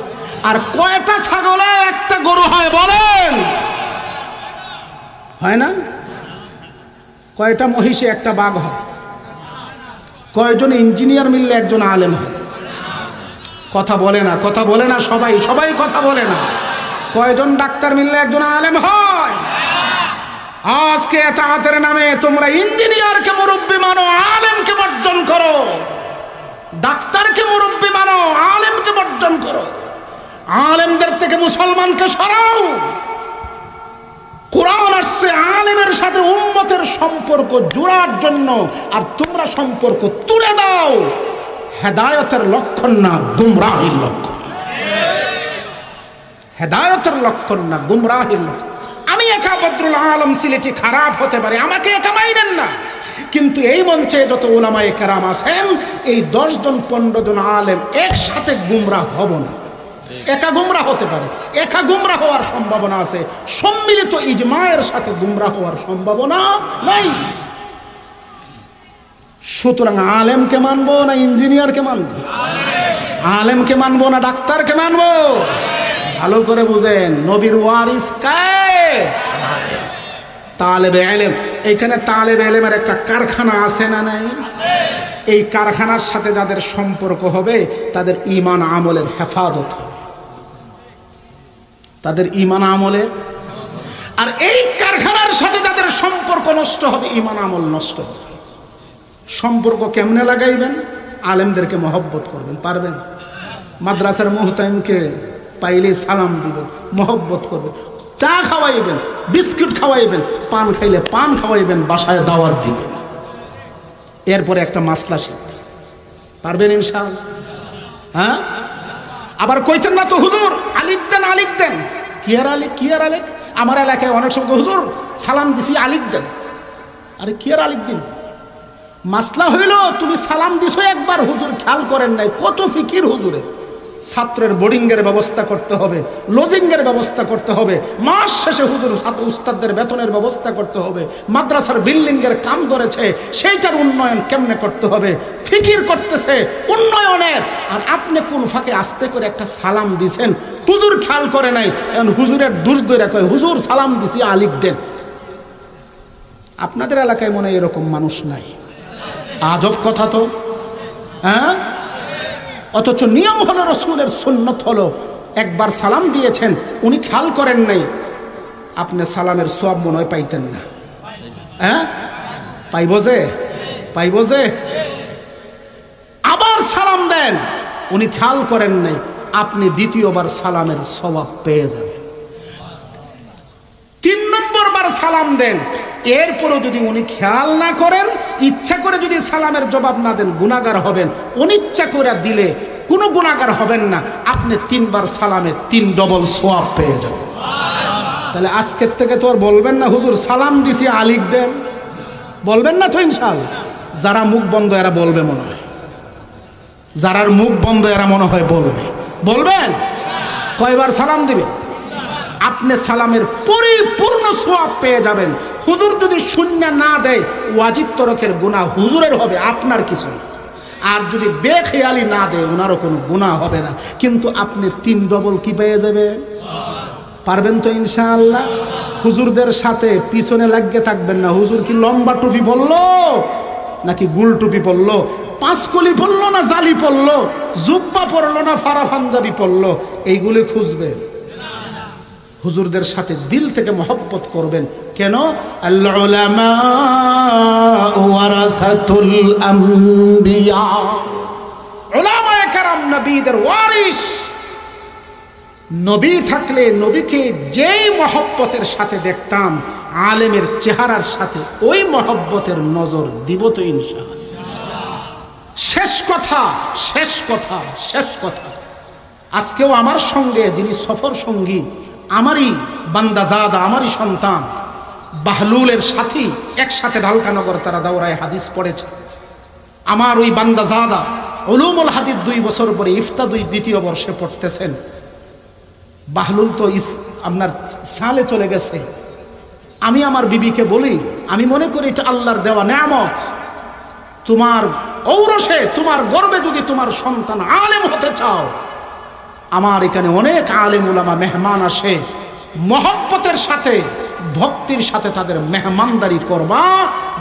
আর কয়টা ছাগলে একটা গরু হয় বলেন? হয় না? কয়টা মহিষে একটা বাঘ হয়? কয়জন ইঞ্জিনিয়ার মিললে একজন আলেম হয়? কথা বলে না, কথা বলে না, সবাই সবাই কথা বলে না। কয়জন ডাক্তার মিললে একজন আলেম হয়? আজকে এতাআতের নামে তোমরা ইঞ্জিনিয়ারকে মুরব্বি মানো, আলেমকে বর্জন করো। ডাক্তারকে মুরব্বি মানো, আলেমকে বর্জন করো। আলেমদের থেকে মুসলমানকে সরাও। কোরআন আসছে আলেমের সাথে উম্মতের সম্পর্ক জোড়ার জন্য, আর তোমরা সম্পর্ক তুলে দাও। হেদায়েতের লক্ষণ না, গুমরাহির লক্ষণ। হেদায়েতের লক্ষণ না, গুমরাহির লক্ষণ। আমি একা বদরুল আলম সিলেটি খারাপ হতে পারে, আমাকে একা মাইনেন না, কিন্তু এই মঞ্চে যত উলামায়ে কেরাম আছেন, এই 10 জন 15 জন আলেম একসাথে গুমরাহ হব না। একা গুমরাহ হতে পারে, একা গুমরাহ হওয়ার সম্ভাবনা আছে, সম্মিলিত ইজমায়ের সাথে গুমরাহ হওয়ার সম্ভাবনা নাই। সুতরাং আলেমকে মানবো না ইঞ্জিনিয়ারকে মানবো? আলেমকে মানবো না ডাক্তারকে মানবো? ভালো করে বুঝেন, নবীর ওয়ারিস কে? তালেবে ইলম। এইখানে তালেবে ইলমের একটা কারখানা আছে না নাই? এই কারখানার সাথে যাদের সম্পর্ক হবে তাদের ঈমান আমলের হেফাজত হবে, তাদের ঈমান আমলের। আর এই কারখানার সাথে যাদের সম্পর্ক নষ্ট হবে, ঈমান আমল নষ্ট হবে। সম্পর্ক কেমনে লাগাইবেন? আলেমদেরকে মহব্বত করবেন, পারবেন? মাদ্রাসার মুহতামিমকে পাইলে সালাম দিবেন, মহব্বত করবেন, চা খাওয়াইবেন, বিস্কুট খাওয়াইবেন, পান খাইলে পান খাওয়াইবেন, বাসায় দাওয়াত দিবেন। এরপরে একটা মাসলা শিখবেন, পারবেন ইনশাআল্লাহ? হ্যাঁ? আবার কইতেন না তো হুজুর আলিক দেন, আলিক দেন। কি আর আলিক, কি আর আলিক? আমার এলাকায় অনেক সময় হুজুর সালাম দিছি, আলিক দেন। আরে কি আর আলিক দিন? মাসলা হইল তুমি সালাম দিছো একবার, হুজুর খেয়াল করেন নাই, কত ফিকির হুজুরে। ছাত্রের বোর্ডিংয়ের ব্যবস্থা করতে হবে, লজিংয়ের ব্যবস্থা করতে হবে, মাস শেষে হুজুর ছাত্র উস্তাদদের বেতনের ব্যবস্থা করতে হবে, মাদ্রাসার বিল্ডিংয়ের কাম ধরেছে সেইটার উন্নয়ন কেমনে করতে হবে, ফিকির করতেছে উন্নয়নের। আর আপনি কোন ফাঁকে আস্তে করে একটা সালাম দিছেন, হুজুর খেয়াল করে নাই, এখন হুজুরের দোষ ধরে কয় হুজুর সালাম দিছি, আলিক দেন। আপনাদের এলাকায় মনে হয় এরকম মানুষ নাই? আজব কথা তো, হ্যাঁ? অথচ নিয়ম হলো, রসুলের সুন্নত হলো, একবার সালাম দিয়েছেন, উনি খেয়াল করেন নাই, আপনি সালামের সওয়াব মনে হয় পাইতেন না। হ্যাঁ, পাইব যে, পাইব যে। আবার সালাম দেন, উনি খেয়াল করেন নাই, আপনি দ্বিতীয়বার সালামের সওয়াব পেয়ে যাবেন। 3 নম্বর বার সালাম দেন, এরপরও যদি উনি খেয়াল না করেন, ইচ্ছা করে যদি সালামের জবাব না দেন, গুনাহগার হবেন। অনিচ্ছা করে দিলে কোনো গুনাহগার হবেন না, আপনি 3 বার সালামের 3 ডবল সওয়াব পেয়ে যাবেন। তাহলে আজকের থেকে তো আর বলবেন না হুজুর সালাম দিছি, আলিক দেন, বলবেন না তো ইনশাআল্লাহ? যারা মুখ বন্ধ এরা বলবে মনে হয়, যারার মুখ বন্ধ এরা মনে হয় বলবে। বলবেন? কয়বার সালাম দিবেন? আপনি সালামের পরিপূর্ণ সওয়াব পেয়ে যাবেন। হুজুর যদি শূন্য না দেয়, ওয়াজিব তরকের গুনাহ হুজুরের হবে, আপনার কিছু না। আর যদি বেখেয়ালি না দেয়, ওনারও কোনো গুনাহ হবে না, কিন্তু আপনি 3 ডবল কি পেয়ে যাবেন। পারবেন তো ইনশাআল্লাহ? হুজুরদের সাথে পিছনে লাগিয়ে থাকবেন না। হুজুর কি লম্বা টুপি পরলো নাকি গুল টুপি পরলো, 5 কলি পরলো না জালি পরলো, জুব্বা পরলো না ফারা পাঞ্জাবি পরলো, এইগুলি খুঁজবেন। হুজুরদের সাথে দিল থেকে মহব্বত করবেন। কেন? আল উলামা ওয়ারাসাতুল আম্বিয়া, উলামায়ে কেরাম নবীদের ওয়ারিস। নবী থাকলে নবীকে যেই মহব্বতের সাথে দেখতাম, আলেমের চেহারার সাথে ওই মহব্বতের নজর দিব তো ইনশাআল্লাহ। শেষ কথা, শেষ কথা, শেষ কথা। আজকেও আমার সঙ্গে যিনি সফর সঙ্গী, আমারই বান্দাজাদা, আমারই সন্তান বাহলুলের সাথী, একসাথে ঢালকানগর তারা দাওরায় হাদিস পড়েছে। আমার ওই বান্দাজাদা উলুমুল হাদিস 2 বছর পরে ইফতা 2 দ্বিতীয় বর্ষে পড়তেছেন। বাহলুল তো আপনার সালে চলে গেছে। আমি আমার বিবিকে বলি, আমি মনে করি এটা আল্লাহর দেওয়া নেয়ামত। তোমার ঔরসে, তোমার গর্বে যদি তোমার সন্তান আলেম হতে চাও, আমার এখানে অনেক আলেম উলামা মেহমান আসে, মহব্বতের সাথে ভক্তির সাথে তাদের মেহমানদারি করবা,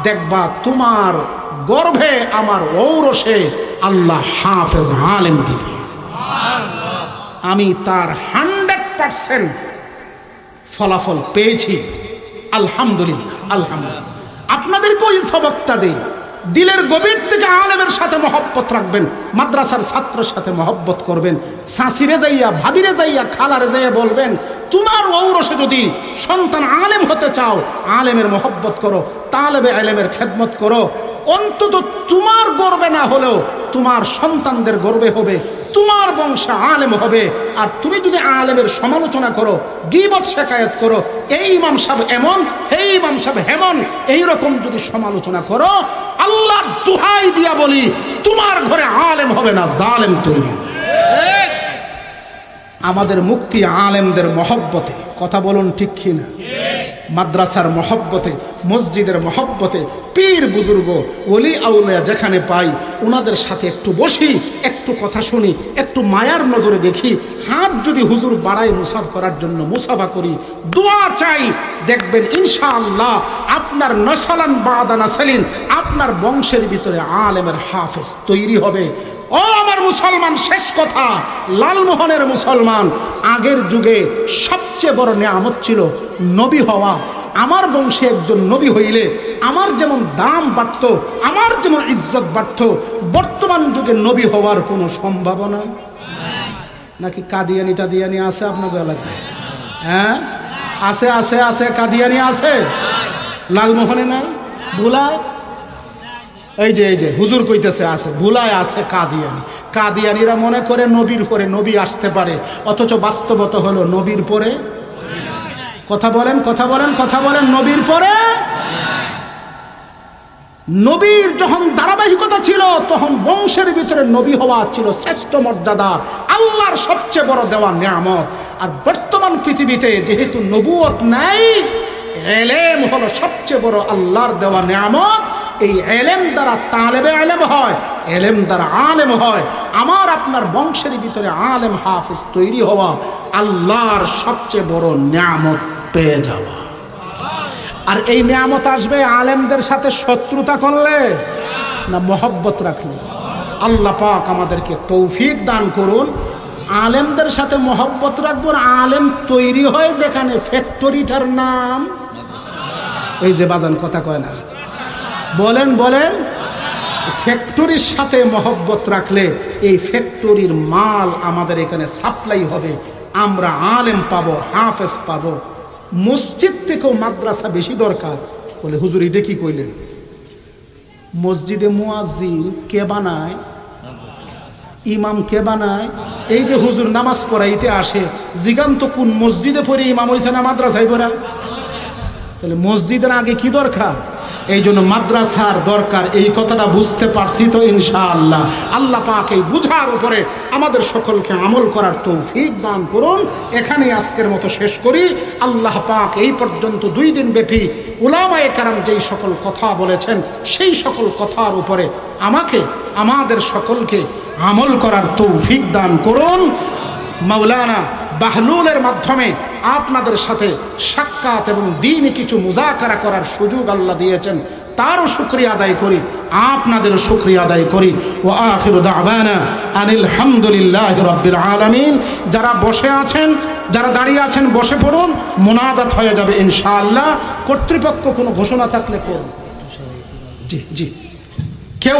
দেখবা তোমার গর্ভে আমার ঔরসে আল্লাহ হাফেজ আলেম দিবে। আমি তার 100% ফলাফল পেয়েছি, আলহামদুলিল্লাহ, আলহামদুলিল্লাহ। আপনাদেরকেও এই সবকটা দেই, দিলের গভীর থেকে আলেমের সাথে মহব্বত রাখবেন, মাদ্রাসার ছাত্রের সাথে মহব্বত করবেন। শাশিরে যাইয়া, ভাবিরে যাইয়া, খালারে যাইয়া বলবেন, তোমার ঔরসে যদি সন্তান আলেম হতে চাও, আলেমের মহব্বত করো, তালেবে আলেমের খেদমত করো। অন্তত তোমার গর্বে না হলেও তোমার সন্তানদের গর্বে হবে, তোমার বংশে আলেম হবে। আর তুমি যদি আলেমের সমালোচনা করো, গীবত শিকায়ত করো, এই ইমাম সাহেব এমন, এই ইমাম সাহেব হেমন, এইরকম যদি সমালোচনা করো, আল্লাহর দোহাই দিয়া বলি, তোমার ঘরে আলেম হবে না, জালেম তৈরি। আমাদের মুক্তি আলেমদের মহব্বতে, কথা বলুন ঠিক কিনা? মাদ্রাসার মহব্বতে, মসজিদের মহব্বতে, পীর বুজুর্গ ওলি আউলিয়া যেখানে পাই, ওনাদের সাথে একটু বসি, একটু কথা শুনি, একটু মায়ার নজরে দেখি। হাত যদি হুজুর বাড়াই মুসাফ করার জন্য, মুসাফা করি, দোয়া চাই, দেখবেন ইনশাআল্লাহ আপনার নসলান বাদা নাসলিন, আপনার বংশের ভিতরে আলেমের হাফেজ তৈরি হবে। ও আমার মুসলমান, শেষ কথা, লালমোহনের মুসলমান, আগের যুগে সবচেয়ে বড় নেয়ামত ছিল নবী হওয়া। আমার বংশে একজন নবী হইলে আমার যেমন দাম বাড়ত, আমার যেমন ইজ্জত বাড়ত, বর্তমান যুগে নবী হওয়ার কোনো সম্ভাবনা নাকি? কাদিয়ানি টাদিয়ানি আছে আপনাদের এলাকায়? হ্যাঁ, আছে, আছে, আছে, কাদিয়ানি আছে। লালমোহনে না, ভুলায়, এই যে হুজুর কইতেছে আছে, ভুলায় আছে কাদিয়ানি। কাদিয়ানিরা মনে করে নবীর পরে নবী আসতে পারে, অথচ বাস্তবতা হলো নবীর পরে, কথা বলেন, কথা বলেন, কথা বলেন, নবীর পরে। নবীর যখন ধারাবাহিকতা ছিল, তখন বংশের ভিতরে নবী হওয়া ছিল শ্রেষ্ঠ মর্যাদা, আল্লাহর সবচেয়ে বড় দেওয়া নিয়ামত। আর বর্তমান পৃথিবীতে যেহেতু নবুয়ত নাই, ইলম হলো সবচেয়ে বড় আল্লাহর দেওয়া নিয়ামত। এই ইলম দ্বারা তালেবে ইলম হয়, ইলম দ্বারা আলেম হয়। আমার আপনার বংশের ভিতরে আলেম হাফেজ তৈরি হওয়া আল্লাহর সবচেয়ে বড় নিয়ামত পেয়ে যাওয়া। আর এই নিয়ামত আসবে আলেমদের সাথে শত্রুতা করলে না মহব্বত রাখলে। আল্লাহ পাক আমাদেরকে তৌফিক দান করুন, আলেমদের সাথে মহব্বত রাখবো। আলেম তৈরি হয় যেখানে, ফ্যাক্টরিটার নাম ওই যে বাজান কথা কয় না, বলেন বলেন, ফ্যাক্টরির সাথে মহব্বত রাখলে এই ফ্যাক্টরির মাল আমাদের এখানে সাপ্লাই হবে, আমরা আলেম পাবো, হাফেজ পাবো। মসজিদ থেকেও মাদ্রাসা বেশি দরকার। বলে হুজুর এটা কি কইলেন? মসজিদে মুয়াজ্জিন কে বানায়? ইমাম কে বানায়? এই যে হুজুর নামাজ পড়াইতে আসে, জিগান তো কোন মসজিদে পড়ে ইমাম হইছে না মাদ্রাসায় পড়া? তাহলে মসজিদের আগে কি দরকার? এই জন্য মাদ্রাসার দরকার। এই কথাটা বুঝতে পারছি তো ইনশাআল্লাহ। আল্লাহ পাক এই বুঝার উপরে আমাদের সকলকে আমল করার তৌফিক দান করুন। এখানে আজকের মতো শেষ করি। আল্লাহ পাক এই পর্যন্ত 2 দিন ব্যাপী উলামায়ে কেরাম যেই সকল কথা বলেছেন, সেই সকল কথার উপরে আমাকে, আমাদের সকলকে আমল করার তৌফিক দান করুন। মাওলানা বাহলুলের মাধ্যমে আপনাদের সাথে সাক্ষাৎ এবং দ্বীনি কিছু মুযাকারা করার সুযোগ আল্লাহ দিয়েছেন, তারও শুকরিয়া আদায় করি, আপনাদেরও শুকরিয়া আদায় করি। ওয়া আখিরু দাওয়ানা আনিল হামদুলিল্লাহি রাব্বিল আলামিন। যারা বসে আছেন, যারা দাঁড়িয়ে আছেন বসে পড়ুন, মোনাজাত হয়ে যাবে ইনশাআল্লাহ। কর্তৃপক্ষ কোনো ঘোষণা থাকলে করুন। জি জি, কেউ